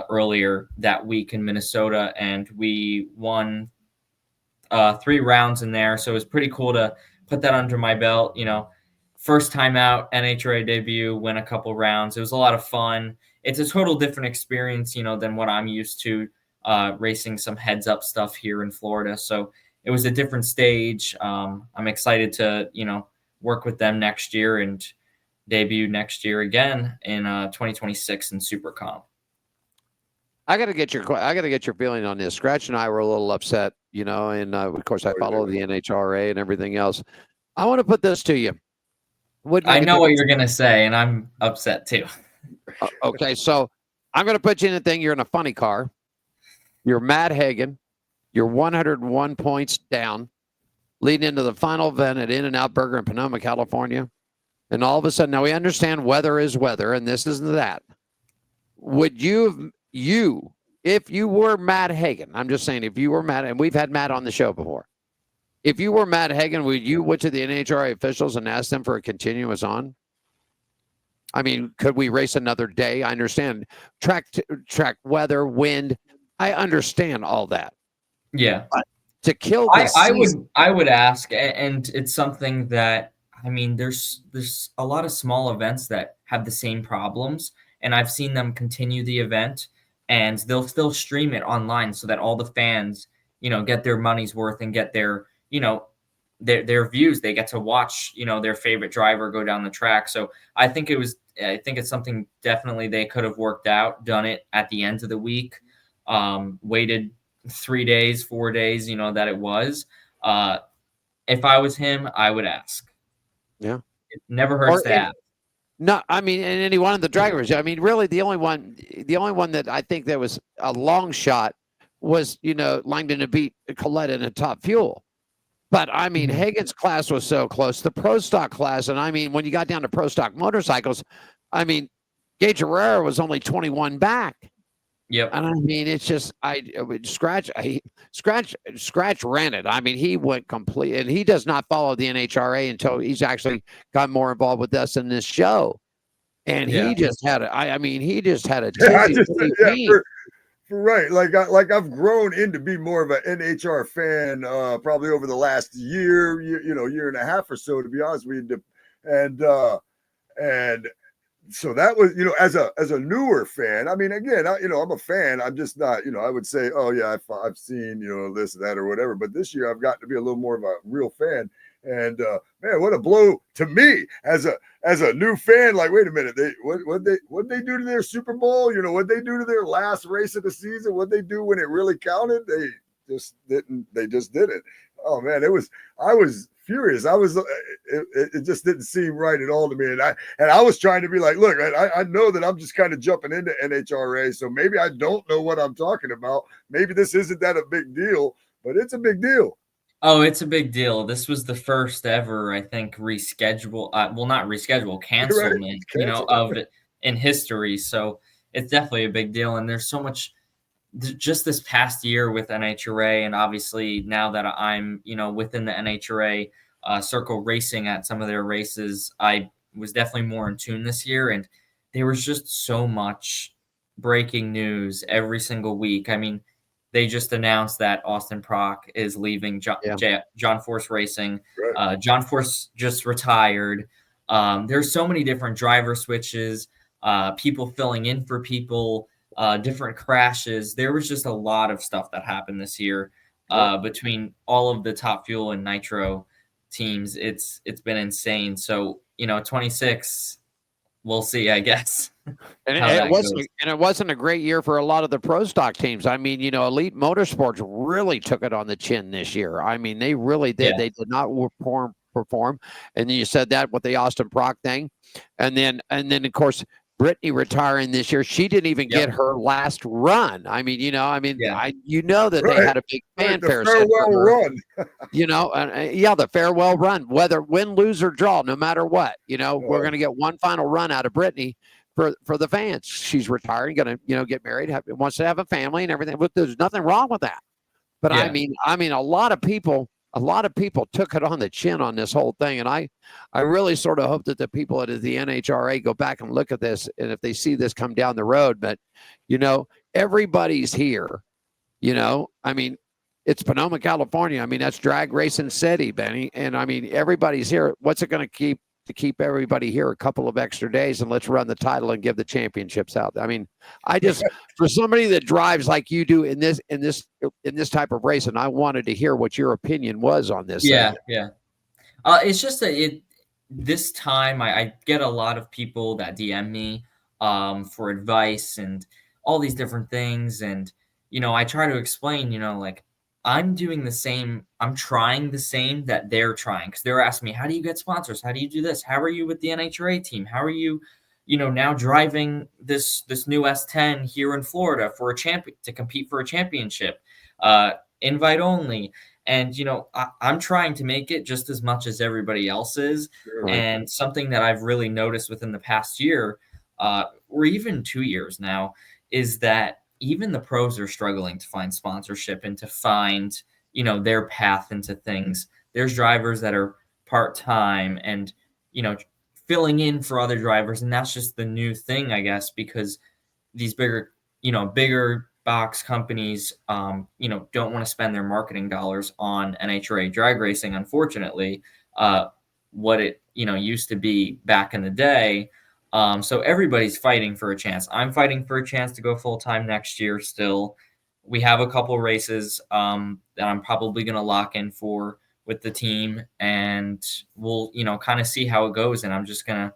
earlier that week in Minnesota. And we won 3 rounds in there. So it was pretty cool to put that under my belt. First time out, NHRA debut, win a couple rounds. It was a lot of fun. It's a total different experience, than what I'm used to racing some heads up stuff here in Florida. So it was a different stage. I'm excited to, work with them next year and debut next year again in 2026 in Super Comp. I got to get your feeling on this. Skratch and I were a little upset, and of course I follow the NHRA and everything else. I want to put this to you. I know what you're going to say, and I'm upset too. Okay, so I'm going to put you in a thing. You're in a funny car. You're Matt Hagan. You're 101 points down, leading into the final event at In-N-Out Burger in Sonoma, California. And all of a sudden, now we understand weather is weather, and this isn't that. Would you, if you were Matt Hagan, I'm just saying, if you were Matt, and we've had Matt on the show before, if you were Matt Hagan, would you went to the NHRA officials and asked them for a continuous on? I mean, could we race another day? I understand track weather, wind. I understand all that. Yeah. But to kill this I would ask, and it's something that, I mean, there's a lot of small events that have the same problems, and I've seen them continue the event, and they'll still stream it online so that all the fans, get their money's worth and get their, their views. They get to watch, their favorite driver go down the track. So I think it's something definitely they could have worked out, done it at the end of the week, waited 3 days, 4 days, that it was. If I was him, I would ask. Yeah. It never hurts to ask. No, I mean, and any one of the drivers. I mean, really, the only one that I think that was a long shot was, Langdon to beat Collette in a top fuel. But I mean, Hagan's class was so close. The pro stock class, and I mean, when you got down to pro stock motorcycles, I mean, Gage Herrera was only 21 back. Yep. And I mean, it's just Skratch ran it. I mean, he went complete, and he does not follow the NHRA until he's actually got more involved with us in this show. And he just had Right, like I've grown into be more of an NHR fan, probably over the last year and a half or so, to be honest with you, and so that was, as a newer fan. I mean, again, I'm a fan. I'm just not, I would say, oh yeah, I've seen, this, that, or whatever. But this year, I've gotten to be a little more of a real fan. And man, what a blow to me as a new fan. Like, wait a minute, what they do to their Super Bowl? What they do to their last race of the season? What they do when it really counted? They just didn't. They just didn't. Oh man, I was furious. It just didn't seem right at all to me. And I was trying to be like, look, I know that I'm just kind of jumping into NHRA, so maybe I don't know what I'm talking about. Maybe this isn't that a big deal, but it's a big deal. Oh, it's a big deal. This was the first ever, I think, cancelment, of it in history. So it's definitely a big deal. And there's so much just this past year with NHRA, and obviously now that I'm, within the NHRA circle racing at some of their races, I was definitely more in tune this year. And there was just so much breaking news every single week. I mean, they just announced that Austin Prock is leaving John Force Racing. Right. John Force just retired. There's so many different driver switches, people filling in for people, different crashes. There was just a lot of stuff that happened this year between all of the Top Fuel and Nitro teams. It's been insane. So, 26, we'll see, I guess. And it wasn't a great year for a lot of the pro stock teams. I mean, Elite Motorsports really took it on the chin this year. I mean, they really did. Yeah. They did not perform. And then you said that with the Austin Prock thing. And then of course, Brittany retiring this year. She didn't even get her last run. I mean, that they had a big fanfare. The farewell run. The farewell run, whether win, lose, or draw, no matter what. We're going to get one final run out of Brittany for the fans. She's retiring, going to get married, wants to have a family and everything. But there's nothing wrong with that. But I mean, a lot of people took it on the chin on this whole thing. And I really sort of hope that the people at the NHRA go back and look at this. And if they see this come down the road, but, everybody's here, I mean, it's Sonoma, California. I mean, that's drag racing city, Benny. And I mean, everybody's here. What's it going to keep everybody here a couple of extra days, and let's run the title and give the championships out. I mean, for somebody that drives like you do in this type of race, and I wanted to hear what your opinion was on this. Yeah. It's just that this time I get a lot of people that DM me for advice and all these different things. And, I try to explain, like, I'm doing the same. I'm trying the same that they're trying, because they're asking me, how do you get sponsors? How do you do this? How are you with the NHRA team? How are you, now driving this new S10 here in Florida to compete for a championship, invite only. And, I'm trying to make it just as much as everybody else is. Sure. And something that I've really noticed within the past year, or even 2 years now, is that even the pros are struggling to find sponsorship and to find, their path into things. There's drivers that are part-time and, filling in for other drivers. And that's just the new thing, I guess, because these bigger box companies, don't want to spend their marketing dollars on NHRA drag racing, unfortunately, what it, used to be back in the day. So everybody's fighting for a chance. I'm fighting for a chance to go full-time next year still. We have a couple races that I'm probably going to lock in for with the team, and we'll, kind of see how it goes. And I'm just going to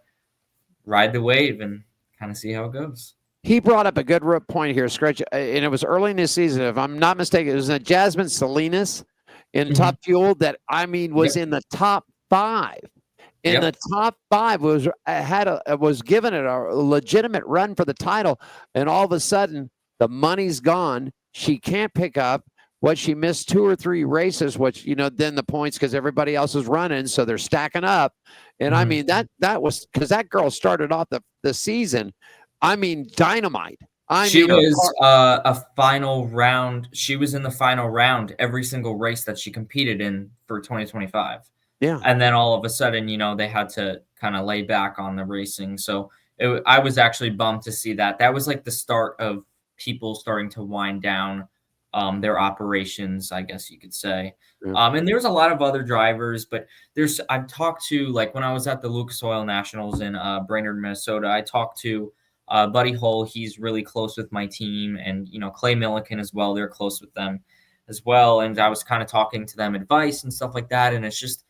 ride the wave and kind of see how it goes. He brought up a good point here, Skratch, and it was early in the season. If I'm not mistaken, it was Jasmine Salinas in Top Fuel that, was in the top 5. The top 5 was given it a legitimate run for the title, and all of a sudden the money's gone. She can't pick up what she missed 2 or 3 races, which then the points, because everybody else is running, so they're stacking up. And I mean that was because that girl started off the season. Dynamite. She was a final round. She was in the final round every single race that she competed in for 2025. Yeah. And then all of a sudden, they had to kind of lay back on the racing. So I was actually bummed to see that. That was like the start of people starting to wind down their operations, I guess you could say. Yeah. And there's a lot of other drivers, but I've talked to, like, when I was at the Lucas Oil Nationals in Brainerd, Minnesota, I talked to Buddy Hull. He's really close with my team, and, Clay Milliken as well. They're close with them as well. And I was kind of talking to them advice and stuff like that. And it's just,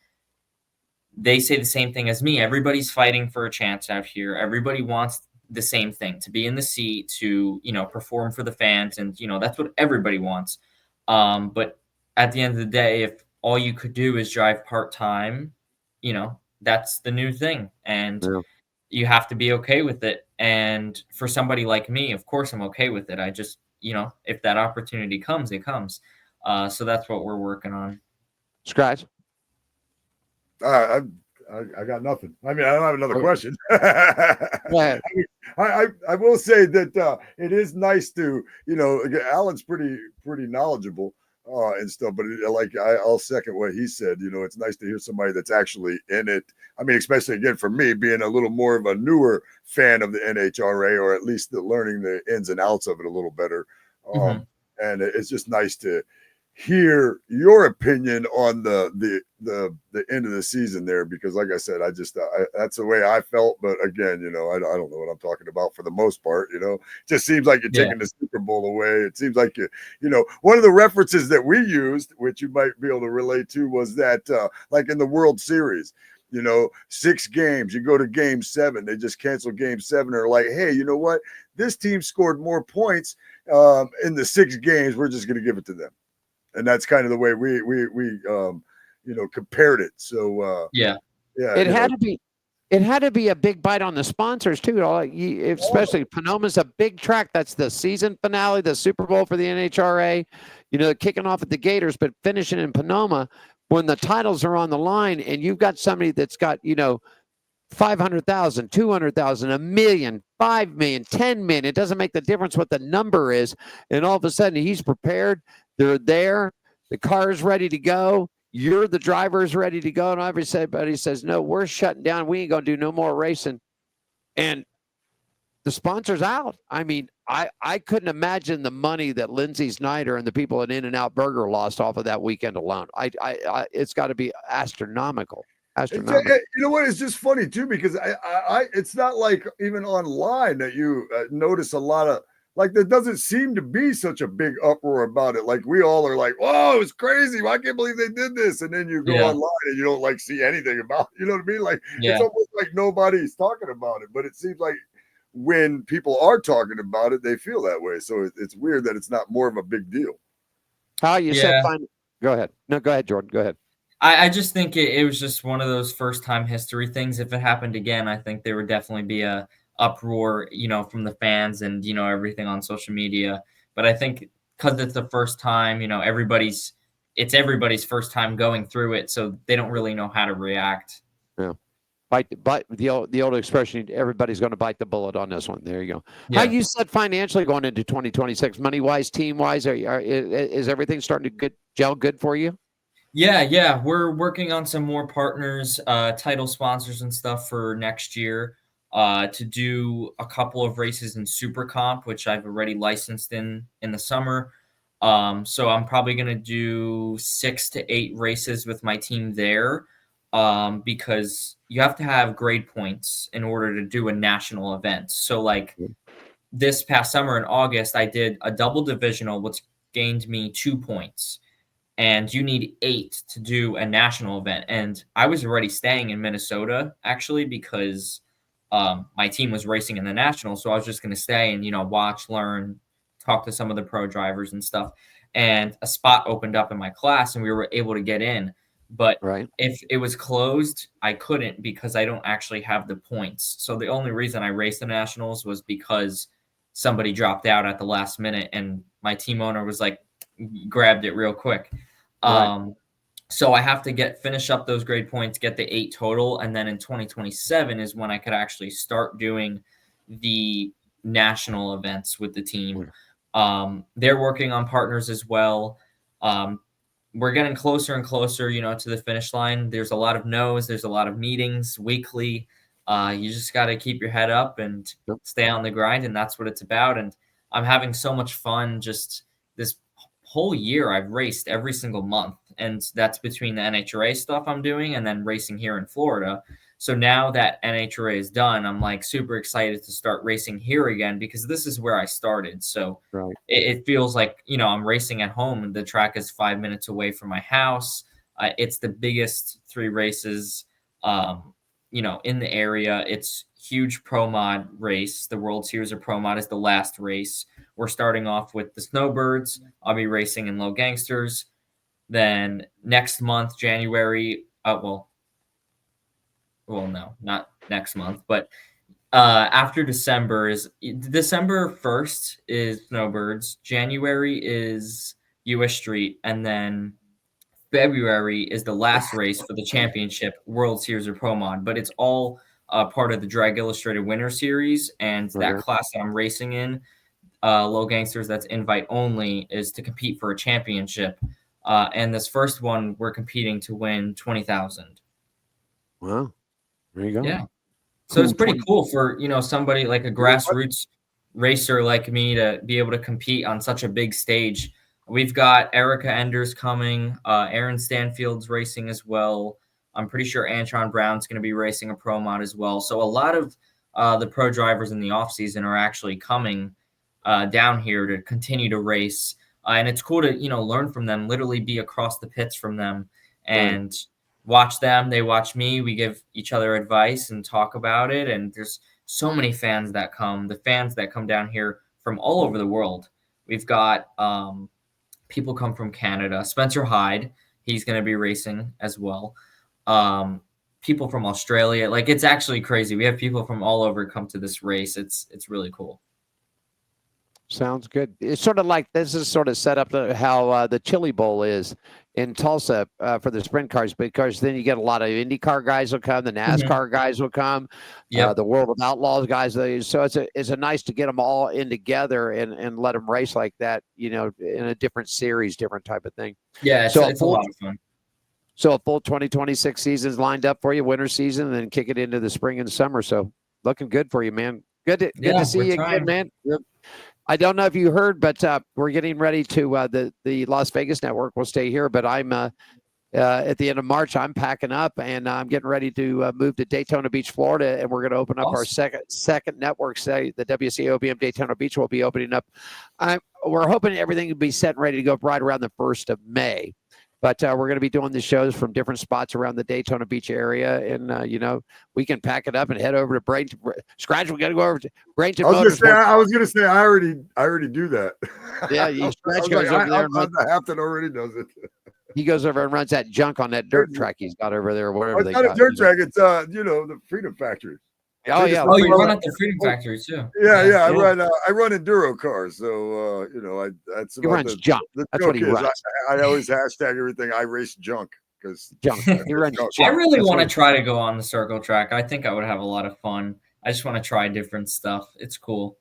they say the same thing as me. Everybody's fighting for a chance out here. Everybody wants the same thing, to be in the seat, to, perform for the fans. And, that's what everybody wants. But at the end of the day, if all you could do is drive part-time, that's the new thing. And you have to be okay with it. And for somebody like me, of course, I'm okay with it. I just, if that opportunity comes, it comes. So that's what we're working on. Skratch. I got nothing. I don't have another question. I will say that it is nice to, Alan's pretty knowledgeable and stuff, but I'll second what he said. It's nice to hear somebody that's actually in it. Especially again for me, being a little more of a newer fan of the NHRA, or at least learning the ins and outs of it a little better. And it's just nice to hear your opinion on the end of the season there, because like I said, that's the way I felt. But again, I don't know what I'm talking about for the most part. It just seems like you're taking the Super Bowl away. It seems like one of the references that we used, which you might be able to relate to, was that like in the World Series, 6 games, you go to game 7, they just cancel game 7, or like, hey, you know what, this team scored more points in the 6 games, we're just going to give it to them. And that's kind of the way we compared it. So it had to be. it had to be a big bite on the sponsors too. Especially Panoma's a big track. That's the season finale, the Super Bowl for the NHRA. Kicking off at the Gators, but finishing in Panoma when the titles are on the line, and you've got somebody that's got 500,000, 200,000, $1 million, 5 million, 10 million. It doesn't make the difference what the number is. And all of a sudden he's prepared. They're there. The car is ready to go. You're the driver's ready to go. And everybody says, no, we're shutting down. We ain't going to do no more racing. And the sponsor's out. I mean, I couldn't imagine the money that Lindsay Snyder and the people at In-N-Out Burger lost off of that weekend alone. It's got to be astronomical. You know what? It's just funny too, because it's not like even online that you notice a lot of, like, there doesn't seem to be such a big uproar about it. Like, we all are like, whoa, it's crazy. I can't believe they did this. And then you go online and you don't see anything about it. You know what I mean? Like, it's almost like nobody's talking about it, but it seems like when people are talking about it, they feel that way. So it's weird that it's not more of a big deal. How you said, go ahead. No, go ahead, Jordan. Go ahead. I just think it was just one of those first-time history things. If it happened again, I think there would definitely be a uproar, from the fans and, everything on social media. But I think because it's the first time, it's everybody's first time going through it, so they don't really know how to react. Yeah. Bite the old expression, everybody's going to bite the bullet on this one. There you go. Yeah. How you set financially going into 2026, money-wise, team-wise? Is everything starting to gel good for you? Yeah. We're working on some more partners, title sponsors and stuff for next year, to do a couple of races in Super Comp, which I've already licensed in the summer. So I'm probably going to do 6 to 8 races with my team there, because you have to have grade points in order to do a national event. So like this past summer in August, I did a double divisional, which gained me 2 points. And you need 8 to do a national event. And I was already staying in Minnesota, actually, because my team was racing in the national. So I was just going to stay and, watch, learn, talk to some of the pro drivers and stuff. And a spot opened up in my class and we were able to get in. But if it was closed, I couldn't because I don't actually have the points. So the only reason I raced the nationals was because somebody dropped out at the last minute and my team owner was like, grabbed it real quick. So I have to finish up those grade points, get the 8 total. And then in 2027 is when I could actually start doing the national events with the team. They're working on partners as well. We're getting closer and closer, to the finish line. There's a lot of no's. There's a lot of meetings weekly. You just got to keep your head up and stay on the grind. And that's what it's about. And I'm having so much fun. Just this whole year, I've raced every single month. And that's between the NHRA stuff I'm doing and then racing here in Florida. So now that NHRA is done, I'm like super excited to start racing here again because this is where I started. So it feels like, I'm racing at home and the track is 5 minutes away from my house. It's the biggest 3 races, in the area. It's huge pro mod race. The World Series of Pro Mod is the last race. We're starting off with the Snowbirds. I'll be racing in Low Gangsters. Then next month, January, no, not next month, but after December 1st is Snowbirds. January is US Street. And then February is the last race for the championship World Series of Pro Mod, but it's all part of the Drag Illustrated Winter Series. And that class that I'm racing in, Low Gangsters, that's invite only, is to compete for a championship. And this first one, we're competing to win $20,000. Wow. There you go. Yeah. So it's pretty cool for, somebody like a grassroots racer like me to be able to compete on such a big stage. We've got Erica Enders coming. Aaron Stanfield's racing as well. I'm pretty sure Antron Brown's going to be racing a pro mod as well. So a lot of the pro drivers in the off season are actually coming down here to continue to race. And it's cool to, learn from them, literally be across the pits from them and watch them. They watch me. We give each other advice and talk about it. And there's so many fans that come. The fans that come down here from all over the world. We've got people come from Canada. Spencer Hyde, he's going to be racing as well. people from Australia. Like, it's actually crazy. We have people from all over come to this race. It's really cool. Sounds good. It's sort of like this is sort of set up to how the Chili Bowl is in Tulsa for the sprint cars, because then you get a lot of IndyCar guys will come, the NASCAR guys will come, the World of Outlaws guys. So it's a nice to get them all in together and let them race like that, in a different series, different type of thing. Yeah, it's a lot of fun. So a full 2026 season's lined up for you, winter season, and then kick it into the spring and summer. So looking good for you, man. Good to see you again, man. I don't know if you heard, but we're getting ready to the Las Vegas network will stay here, but I'm at the end of March, I'm packing up and I'm getting ready to move to Daytona Beach, Florida, and we're going to open up our second network. Say the WCOBM Daytona Beach will be opening up. We're hoping everything will be set and ready to go right around the 1st of May. But we're going to be doing the shows from different spots around the Daytona Beach area. And, we can pack it up and head over to Bradenton. Skratch, we got to go over to Bradenton. I was going to say, I already do that. Yeah, Skratch goes over there. I'm the half that already does it. He goes over and runs that junk on that dirt track he's got over there, whatever they got. It's not a dirt track. It's, the Freedom Factory. Oh, yeah. Oh, you run at the Freedom Factory, too. Yeah. I run enduro cars. So, that's he runs junk. That's what he runs. I always hashtag everything. I race junk because junk. He runs junk. I really want to try to go on the circle track. I think I would have a lot of fun. I just want to try different stuff. It's cool.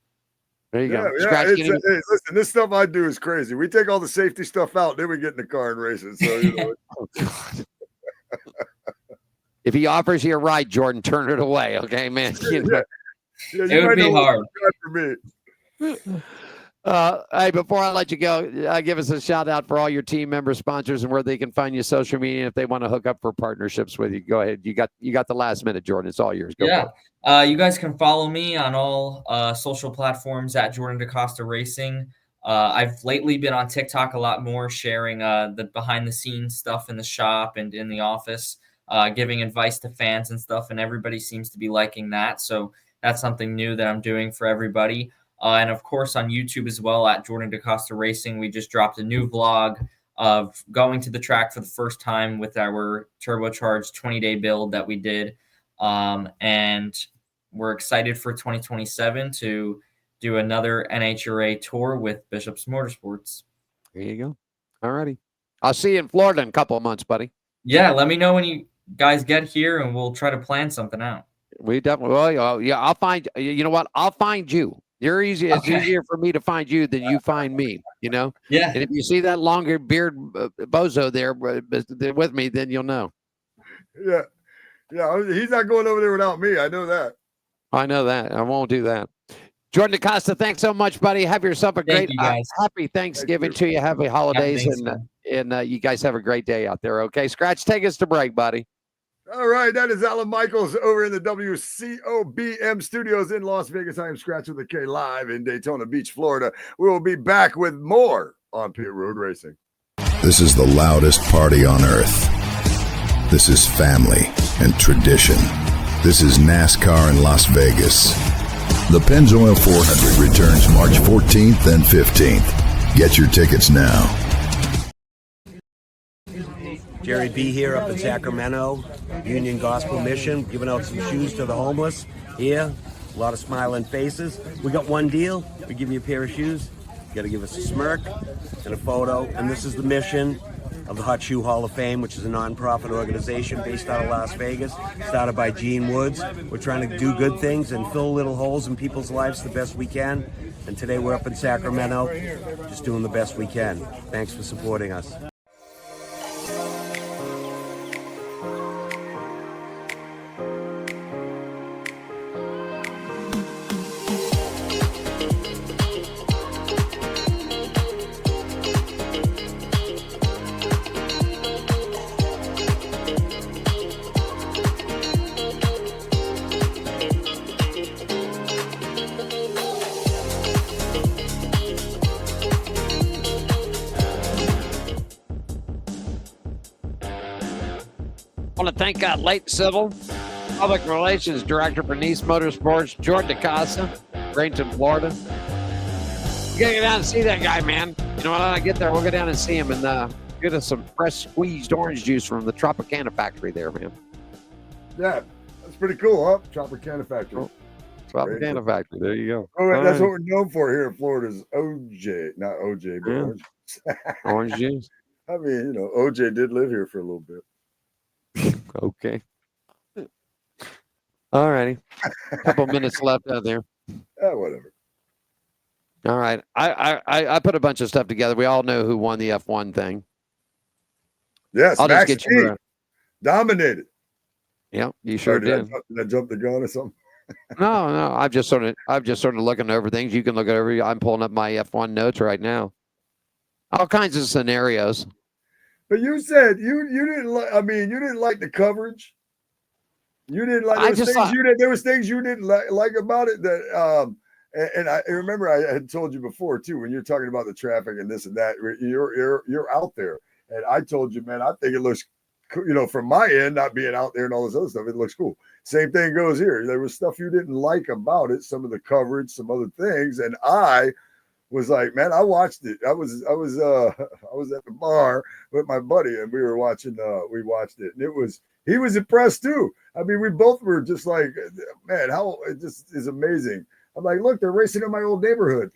There you go. Yeah, hey, listen, this stuff I do is crazy. We take all the safety stuff out, then we get in the car and race it. So, Oh, God. If he offers you a ride, Jordan, turn it away, okay, man? It would be hard. For me. Hey, before I let you go, give us a shout out for all your team members, sponsors, and where they can find you social media if they want to hook up for partnerships with you. Go ahead. You got the last minute, Jordan. It's all yours. Go for it. You guys can follow me on all social platforms at Jordan DaCosta Racing. I've lately been on TikTok a lot more, sharing the behind the scenes stuff in the shop and in the office. Giving advice to fans and stuff, and everybody seems to be liking that. So that's something new that I'm doing for everybody. And of course on YouTube as well at Jordan DaCosta Racing. We just dropped a new vlog of going to the track for the first time with our turbocharged 20-day build that we did. And we're excited for 2027 to do another NHRA tour with Bishop's Motorsports. There you go. All righty. I'll see you in Florida in a couple of months, buddy. Yeah, let me know when you guys get here and we'll try to plan something out. We definitely will. Yeah, I'll find you know what? I'll find you. You're easy. It's easier for me to find you than you find me, Yeah. And if you see that longer beard bozo there with me, then you'll know. Yeah. He's not going over there without me. I know that. I know that. I won't do that. Jordan DaCosta, thanks so much, buddy. Have yourself a great happy Thanksgiving to you. Happy holidays, and you guys have a great day out there. Okay, Skratch, take us to break, buddy. All right, that is Alan Michaels over in the WCOBM studios in Las Vegas. I am Skratch with a K live in Daytona Beach, Florida. We will be back with more on Pit Road Racing. This is the loudest party on earth. This is family and tradition. This is NASCAR in Las Vegas. The Pennzoil 400 returns March 14th and 15th. Get your tickets now. Jerry B here up in Sacramento, Union Gospel Mission, giving out some shoes to the homeless here. A lot of smiling faces. We got one deal. We give you a pair of shoes. You got to give us a smirk and a photo. And this is the mission of the Hot Shoe Hall of Fame, which is a non-profit organization based out of Las Vegas, started by Gene Woods. We're trying to do good things and fill little holes in people's lives the best we can. And today we're up in Sacramento, just doing the best we can. Thanks for supporting us. I want to thank Leighton, Sibble, Public Relations Director for Nice Motorsports, Jordan DaCosta, Bradenton, Florida. You gotta go down and see that guy, man. You know, when I get there, we'll go down and see him and get us some fresh squeezed orange juice from the Tropicana factory there, man. Yeah, that's pretty cool, huh? Tropicana Factory. Tropicana Factory. There you go. Oh, that's what we're known for here in Florida is OJ. Not OJ, but orange. Orange juice. I mean, OJ did live here for a little bit. Okay. All righty. A couple minutes left out there. Yeah, whatever. All right. I put a bunch of stuff together. We all know who won the F1 thing. Yes, I'll Max just get you. Dominated. Yeah, you sure did. Did I jump the gun or something? No. I'm just sort of looking over things. You can look at every. I'm pulling up my F1 notes right now. All kinds of scenarios. But you said you didn't like. I mean, you didn't like the coverage. You didn't like. There was things you didn't like about it that. And I remember I had told you before too, when you're talking about the traffic and this and that, you're out there, and I told you, man, I think it looks, from my end, not being out there and all this other stuff, it looks cool. Same thing goes here. There was stuff you didn't like about it, some of the coverage, some other things, and I was like, man, I watched it. I was at the bar with my buddy, and we watched it, and he was impressed too. I mean, we both were just like, man, how it just is amazing. I'm like, look, they're racing in my old neighborhood.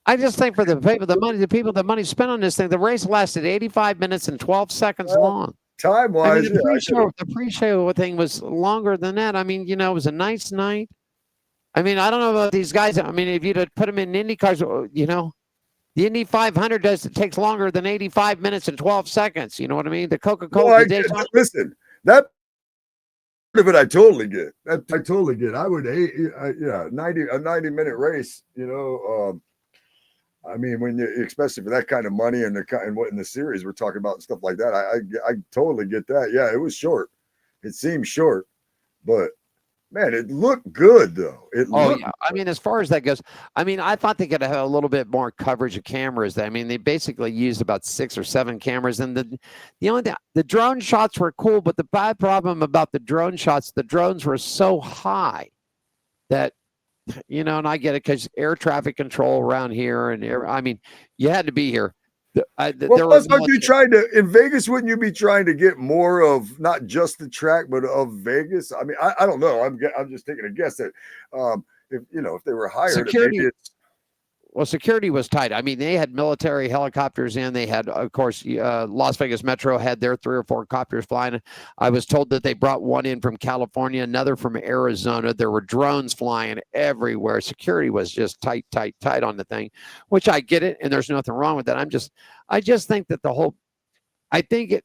I just think for the people, the money spent on this thing, the race lasted 85 minutes and 12 seconds long. Time-wise, the pre-show thing was longer than that. I mean, it was a nice night. I mean, I don't know about these guys. I mean, if you'd put them in Indy cars, the Indy 500 takes longer than 85 minutes and 12 seconds. You know what I mean? The Coca-Cola. Listen, that part of it I totally get. I would hate, a 90-minute race. I mean, when especially for that kind of money and what in the series we're talking about and stuff like that, I totally get that. Yeah, it was short. It seemed short, but man, it looked good though. Yeah. I mean, as far as that goes, I mean, I thought they could have a little bit more coverage of cameras. I mean, they basically used about 6 or 7 cameras, and the drone shots were cool, but the bad problem about the drone shots, the drones were so high that. And I get it because air traffic control around here I mean, you had to be here. You trying to in Vegas? Wouldn't you be trying to get more of not just the track, but of Vegas? I mean, I don't know. I'm just taking a guess that if they were hired, security was tight. I mean, they had military helicopters in. They had, of course, Las Vegas Metro had their 3 or 4 copters flying. I was told that they brought one in from California, another from Arizona. There were drones flying everywhere. Security was just tight on the thing, which I get it, and there's nothing wrong with that. I just think that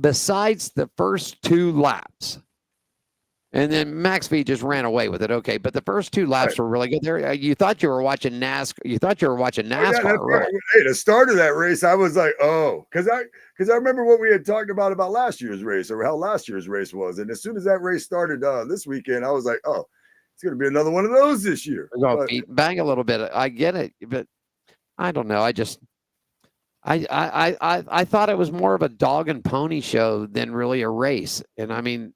besides the first 2 laps, and then Max V just ran away with it. Okay, but the first 2 laps were really good. There, you thought you were watching NASCAR. Hey, the start of that race, I was like, oh, because I remember what we had talked about last year's race or how last year's race was, and as soon as that race started this weekend, I was like, oh, it's going to be another one of those this year. We're going to bang a little bit. I get it, but I don't know. I thought it was more of a dog and pony show than really a race, and I mean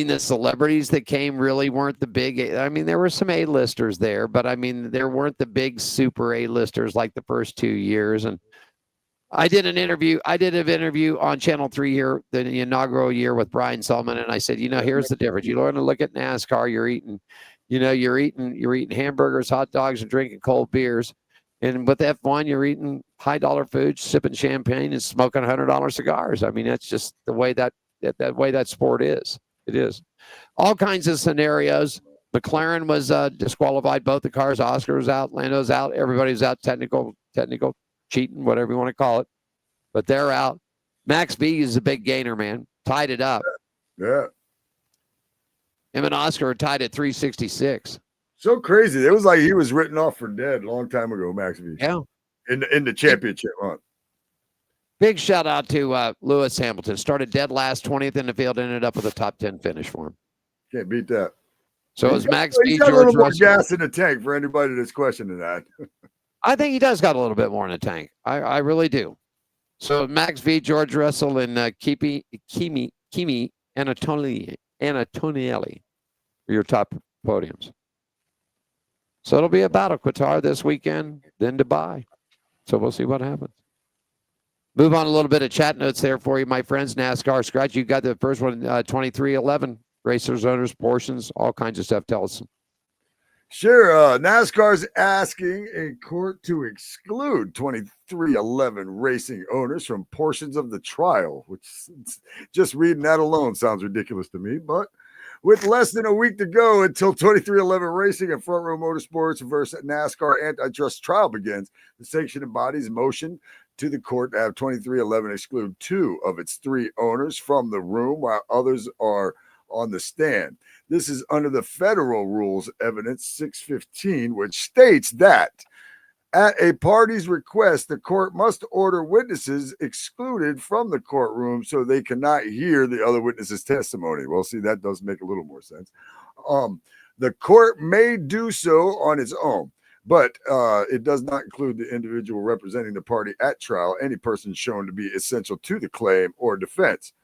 the celebrities that came really weren't the big. I mean, there were some A-listers there, but I mean, there weren't the big super A-listers like the first 2 years. And I did an interview on Channel 3 here, the inaugural year with Brian Solomon, and I said, here's the difference. You learn to look at NASCAR. You're eating hamburgers, hot dogs, and drinking cold beers. And with F1, you're eating high-dollar food, sipping champagne, and smoking $100 cigars. I mean, that's just the way that sport is. It is all kinds of scenarios. McLaren was disqualified. Both the cars. Oscar was out. Lando's out. Everybody's out. Technical cheating, whatever you want to call it. But they're out. Max B is a big gainer, man. Tied it up. Yeah. Him and Oscar are tied at 366. So crazy. It was like he was written off for dead a long time ago, Max B. Yeah. In the championship hunt. Big shout out to Lewis Hamilton. Started dead last, 20th in the field, ended up with a top 10 finish for him. Can't beat that. So it was Max B. He's got a little more gas in the tank for anybody that's questioning that. I think he does got a little bit more in the tank. I really do. So Max V, George Russell, and Kimi Antonelli are your top podiums. So it'll be a battle, Qatar this weekend, then Dubai. So we'll see what happens. Move on a little bit of chat notes there for you, my friends. NASCAR Skratch, you got the first one, 2311. Racers, owners, portions, all kinds of stuff. Tell us. Sure. NASCAR's asking a court to exclude 2311 racing owners from portions of the trial, which just reading that alone sounds ridiculous to me. But with less than a week to go until 2311 Racing and Front Row Motorsports versus NASCAR antitrust trial begins, the sanctioning body's motion to the court to have 2311 exclude 2 of its 3 owners from the room while others are on the stand. This is under the federal rules evidence 615, which states that at a party's request, the court must order witnesses excluded from the courtroom so they cannot hear the other witnesses' testimony. Well, see, that does make a little more sense. The court may do so on its own, but it does not include the individual representing the party at trial, any person shown to be essential to the claim or defense.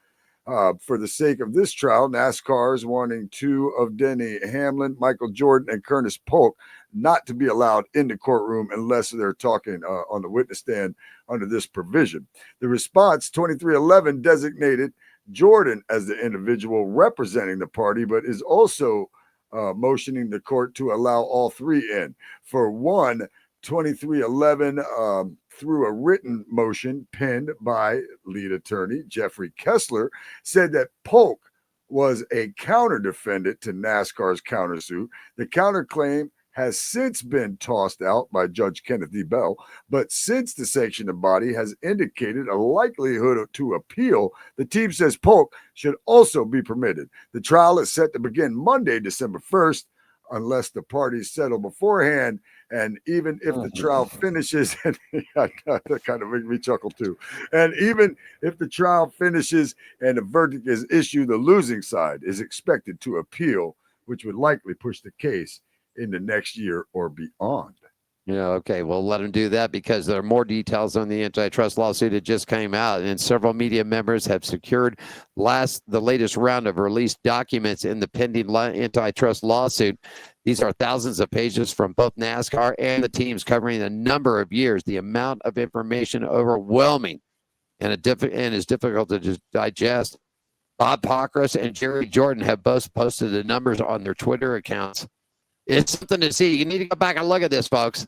For the sake of this trial, NASCAR is wanting 2 of Denny Hamlin, Michael Jordan, and Curtis Polk not to be allowed in the courtroom unless they're talking on the witness stand under this provision. The response, 2311, designated Jordan as the individual representing the party, but is also motioning the court to allow all 3 in. For one, 2311 through a written motion penned by lead attorney Jeffrey Kessler said that Polk was a counter defendant to NASCAR's countersuit. The counterclaim has since been tossed out by Judge Kenneth D. Bell, but since the sanctioning body has indicated a likelihood to appeal, the team says Polk should also be permitted. The trial is set to begin Monday, December 1st, unless the parties settle beforehand. And even if the trial finishes, and that kind of makes me chuckle too. And even if the trial finishes and the verdict is issued, the losing side is expected to appeal, which would likely push the case into next year or beyond. Yeah, okay. Well, let them do that because there are more details on the antitrust lawsuit that just came out, and several media members have secured the latest round of released documents in the pending antitrust lawsuit. These are thousands of pages from both NASCAR and the teams covering a number of years. The amount of information overwhelming and is difficult to digest. Bob Pockrass and Jerry Jordan have both posted the numbers on their Twitter accounts. It's something to see. You need to go back and look at this, folks.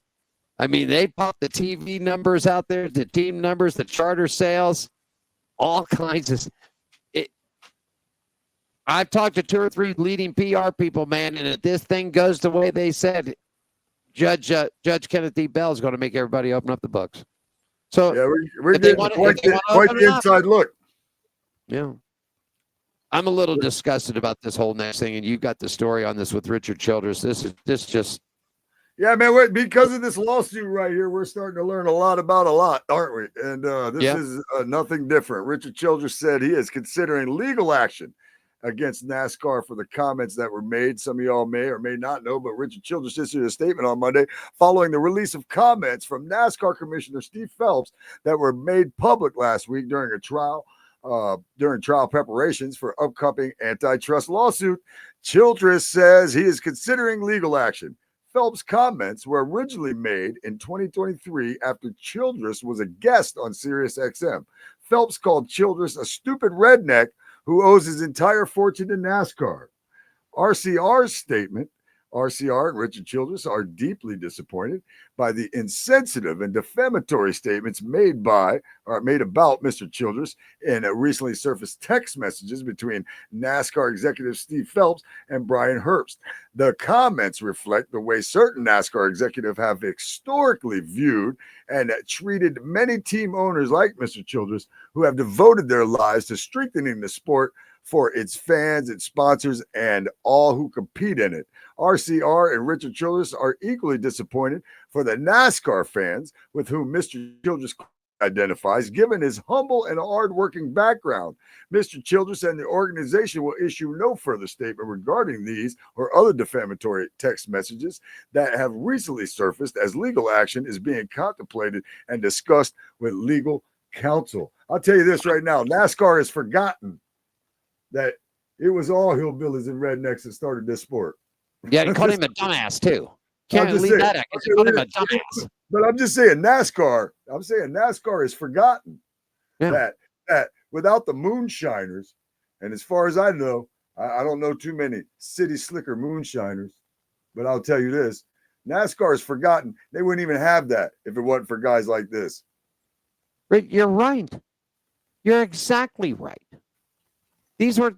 I mean, they popped the TV numbers out there, the team numbers, the charter sales, all kinds of. I've talked to 2 or 3 leading PR people, man, and if this thing goes the way they said, Judge Kenneth D. Bell is going to make everybody open up the books. So yeah, we're getting quite the inside look. Yeah. I'm a little disgusted about this whole next thing, and you got the story on this with Richard Childress. This just. Yeah, man, because of this lawsuit right here, we're starting to learn a lot about a lot, aren't we? And this is nothing different. Richard Childress said he is considering legal action against NASCAR for the comments that were made. Some of y'all may or may not know, but Richard Childress issued a statement on Monday following the release of comments from NASCAR Commissioner Steve Phelps that were made public last week during trial preparations for upcoming antitrust lawsuit. Childress says he is considering legal action. Phelps' comments were originally made in 2023 after Childress was a guest on SiriusXM. Phelps called Childress a stupid redneck who owes his entire fortune to NASCAR. RCR's statement, RCR and Richard Childress are deeply disappointed by the insensitive and defamatory statements made about Mr. Childress in recently surfaced text messages between NASCAR executive Steve Phelps and Brian Herbst. The comments reflect the way certain NASCAR executives have historically viewed and treated many team owners like Mr. Childress, who have devoted their lives to strengthening the sport for its fans, its sponsors, and all who compete in it. RCR and Richard Childress are equally disappointed for the NASCAR fans with whom Mr. Childress identifies, given his humble and hard-working background. Mr. Childress and the organization will issue no further statement regarding these or other defamatory text messages that have recently surfaced, as legal action is being contemplated and discussed with legal counsel. I'll tell you this right now, NASCAR has forgotten that it was all hillbillies and rednecks that started this sport. Yeah, he called him a dumbass too. Can't leave that out. He called him a dumbass. But I'm just saying NASCAR is forgotten that without the moonshiners, and as far as I know, I don't know too many city slicker moonshiners, but I'll tell you this: NASCAR is forgotten. They wouldn't even have that if it wasn't for guys like this. You're right. You're exactly right. These were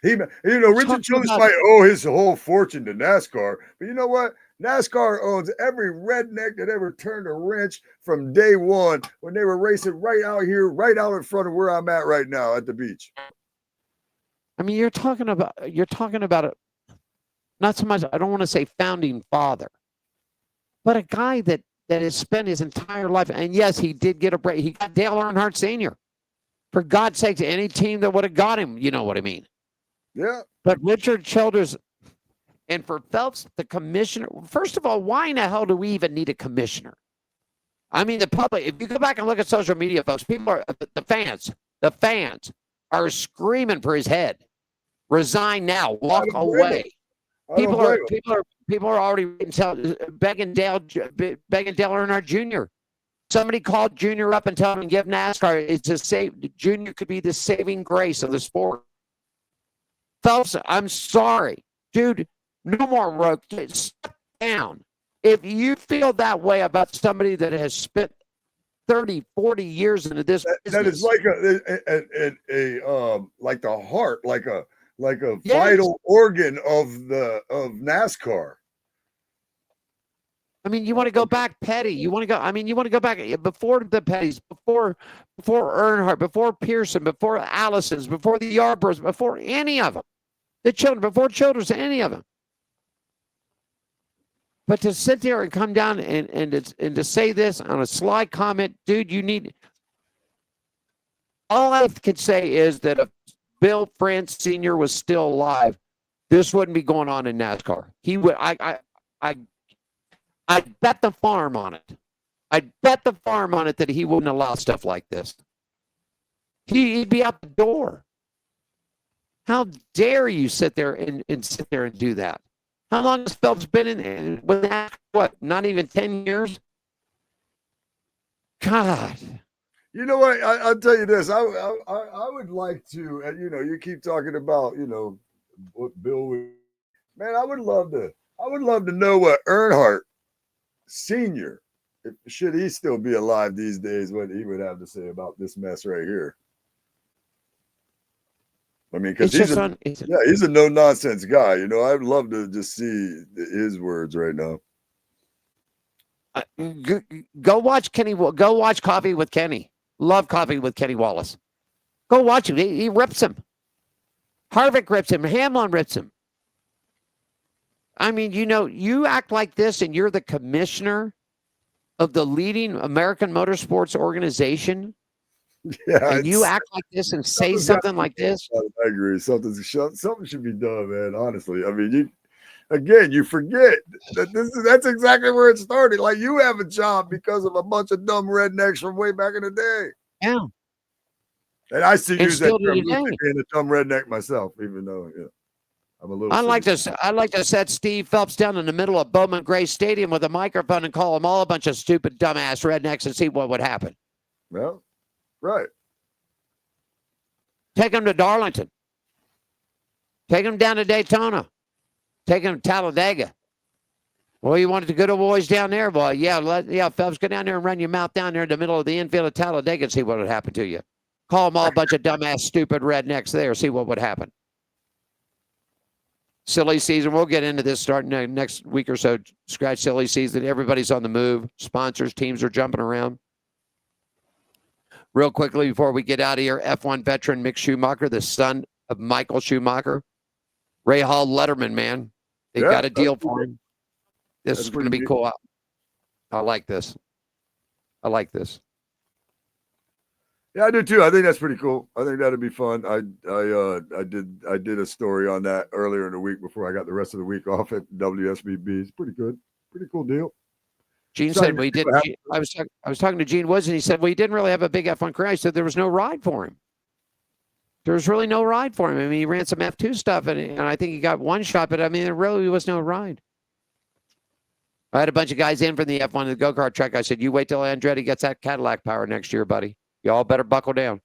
Richard Childress might owe his whole fortune to NASCAR, but you know what? NASCAR owns every redneck that ever turned a wrench from day one when they were racing right out here, right out in front of where I'm at right now at the beach. I mean, you're talking about it. Not so much, I don't want to say founding father, but a guy that has spent his entire life. And yes, he did get a break. He got Dale Earnhardt Sr. For God's sakes, any team that would have got him, you know what I mean? Yeah. But Richard Childress, and for Phelps, the commissioner, first of all, why in the hell do we even need a commissioner? I mean, the public, if you go back and look at social media, folks, people are, the fans are screaming for his head. Resign now, walk away. People are already begging Dale Earnhardt Jr. Somebody called Junior up and told him, give NASCAR, Junior could be the saving grace of the sport. Phelps, I'm sorry. Dude, no more rope. Step down. If you feel that way about somebody that has spent 30, 40 years into this business. That is like like the heart, like a vital organ of NASCAR. I mean, you want to go back petty. You want to go back before the Pettys, before Earnhardt, before Pearson, before Allison's, before the Yarboroughs, before any of them. The children, before Childress, any of them. But to sit there and come down and to say this on a sly comment, dude, you need. All I could say is that if Bill France Sr. was still alive, this wouldn't be going on in NASCAR. He would. I'd bet the farm on it. I'd bet the farm on it that he wouldn't allow stuff like this. He'd be out the door. How dare you sit there and do that? How long has Phelps been in with that? What, not even 10 years? God. You know what? I'll tell you this. I would like to, and you keep talking about, what Bill would. Man, I would love to know what Earnhardt Sr., should he still be alive these days, what he would have to say about this mess right here. I mean, because he's a no-nonsense guy. I'd love to just see his words right now. Go watch Kenny. Go watch Coffee with Kenny. Love Coffee with Kenny Wallace. Go watch him. He rips him. Harvick rips him. Hamlin rips him. I mean, you act like this and you're the commissioner of the leading American motorsports organization. Yeah, and you act like this and say something like this. I agree. Something should be done, man. Honestly, I mean, you forget that that's exactly where it started. Like, you have a job because of a bunch of dumb rednecks from way back in the day. Yeah. And I still use that term, being a dumb redneck myself, even though I'm a little. I like to set Steve Phelps down in the middle of Bowman Gray Stadium with a microphone and call them all a bunch of stupid dumbass rednecks and see what would happen. Well, right. Take them to Darlington. Take them down to Daytona. Take them to Talladega. Well, you wanted to go to boys down there, boy. Yeah, Phelps, go down there and run your mouth down there in the middle of the infield of Talladega and see what would happen to you. Call them all a bunch of dumbass, stupid rednecks there. See what would happen. Silly season. We'll get into this starting next week or so. Skratch silly season. Everybody's on the move. Sponsors, teams are jumping around. Real quickly before we get out of here, F1 veteran Mick Schumacher, the son of Michael Schumacher. Ray Hall Letterman, man. They got a deal for him. This is going to be cool. I like this. Yeah, I do too. I think that's pretty cool. I think that'd be fun. I did a story on that earlier in the week before I got the rest of the week off at WSBB. It's pretty good. Pretty cool deal. Gene said we did. I was talking to Gene Woods, and he said, well, he didn't really have a big F1 career. He said there was no ride for him. There was really no ride for him. I mean, he ran some F2 stuff, and I think he got one shot, but I mean, there really was no ride. I had a bunch of guys in from the F1 the go-kart track. I said, you wait till Andretti gets that Cadillac power next year, buddy. Y'all better buckle down.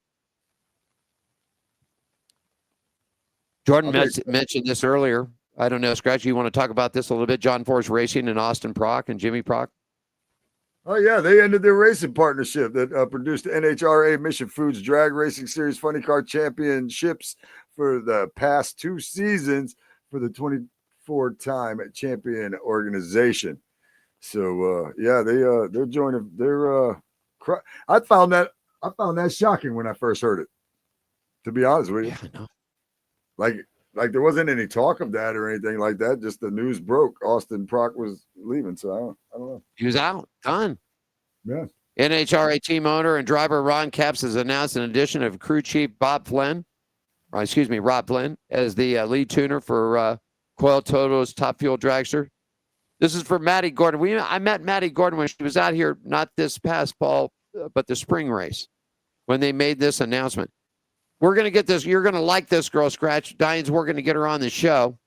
Jordan mentioned this earlier. I don't know, Skratch, you want to talk about this a little bit? John Force Racing and Austin Prock and Jimmy Prock? Oh, yeah. They ended their racing partnership that produced the NHRA Mission Foods Drag Racing Series Funny Car Championships for the past 2 seasons for the 24-time champion organization. So, yeah, they're joining. I found that shocking when I first heard it, to be honest with you. Yeah, Like there wasn't any talk of that or anything like that. Just the news broke. Austin Prock was leaving, so I don't know. He was out. Done. Yeah. NHRA team owner and driver Ron Capps has announced an addition of crew chief Rob Flynn, as the lead tuner for Coil Toto's Top Fuel Dragster. This is for Maddie Gordon. I met Maddie Gordon when she was out here, not this past fall, but the spring race, when they made this announcement. We're going to get this. You're going to like this girl, Skratch. Diane's, we're going to get her on the show.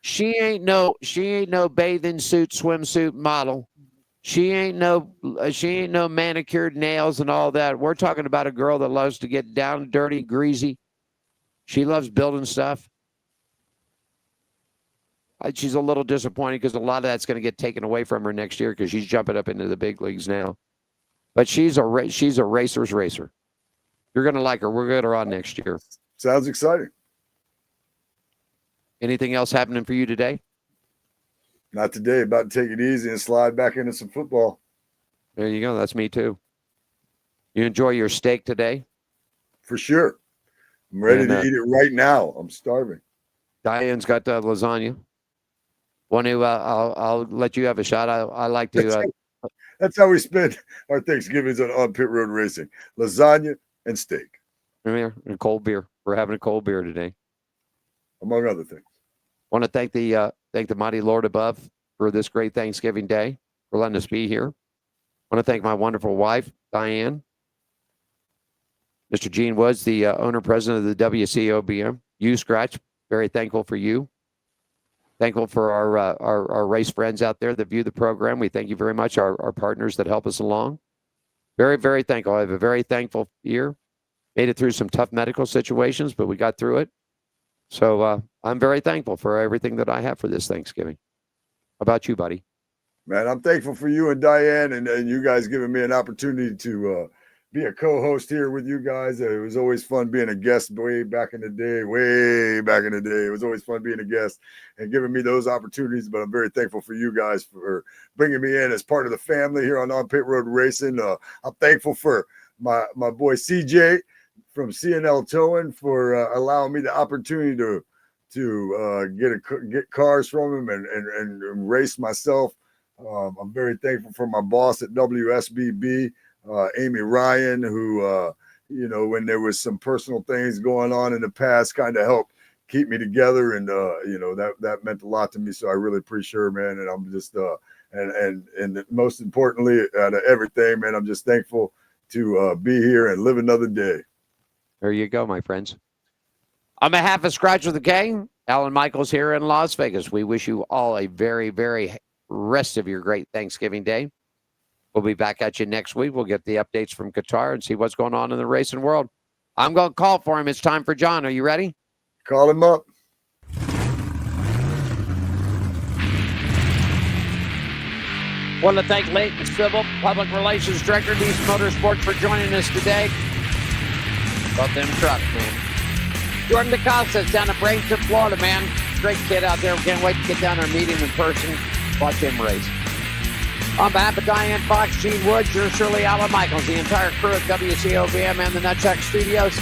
She ain't no bathing suit, swimsuit model. She ain't no manicured nails and all that. We're talking about a girl that loves to get down, dirty, greasy. She loves building stuff. She's a little disappointed because a lot of that's going to get taken away from her next year because she's jumping up into the big leagues now. But she's a racer's racer. You're going to like her. We'll get her on next year. Sounds exciting. Anything else happening for you today? Not today. About to take it easy and slide back into some football. There you go. That's me too. You enjoy your steak today? For sure. I'm ready to eat it right now. I'm starving. Diane's got lasagna. I'll let you have a shot. I like to. That's how we spend our Thanksgivings on Pit Road Racing. Lasagna and steak. And cold beer. We're having a cold beer today, among other things. Want to thank the mighty Lord above for this great Thanksgiving day, for letting us be here. Want to thank my wonderful wife, Diane. Mr. Gene Woods, the owner president of the WCOBM. You, Skratch, very thankful for you. Thankful for our race friends out there that view the program. We thank you very much, our partners that help us along. Very, very thankful. I have a very thankful year. Made it through some tough medical situations, but we got through it. So I'm very thankful for everything that I have for this Thanksgiving. How about you, buddy? Man, I'm thankful for you and Diane and you guys giving me an opportunity to be a co-host here with you guys. It was always fun being a guest way back in the day. It was always fun being a guest and giving me those opportunities. But I'm very thankful for you guys for bringing me in as part of the family here on Pit Road Racing. I'm thankful for my boy CJ from CNL Towing for allowing me the opportunity to get cars from him and race myself. I'm very thankful for my boss at WSBB. Amy Ryan, who, when there was some personal things going on in the past, kind of helped keep me together. And, that meant a lot to me. So I really appreciate her, man. And I'm just, and most importantly, out of everything, man, I'm just thankful to be here and live another day. There you go, my friends. On behalf of Skratch with a K, Alan Michaels here in Las Vegas. We wish you all a very, very rest of your great Thanksgiving day. We'll be back at you next week. We'll get the updates from Qatar and see what's going on in the racing world. I'm going to call for him. It's time for John. Are you ready? Call him up. Want to thank Leighton, Sibble, Public Relations Director of East Motorsports, for joining us today. About them trucks, man. Jordan DaCosta is down in Bradenton, Florida, man. Great kid out there. We can't wait to get down there and meet him in person. Watch him race. On behalf of Diane Fox, Gene Woods, yours truly, Alan Michaels, the entire crew at WCOBM and the Nutchuck Studios.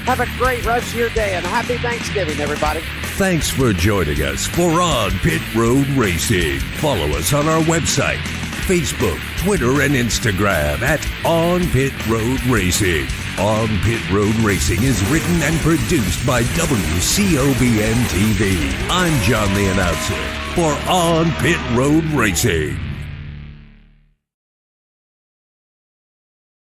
Have a great rest of your day and happy Thanksgiving, everybody. Thanks for joining us for On Pit Road Racing. Follow us on our website, Facebook, Twitter, and Instagram at On Pit Road Racing. On Pit Road Racing is written and produced by WCOBM TV. I'm John the Announcer for On Pit Road Racing.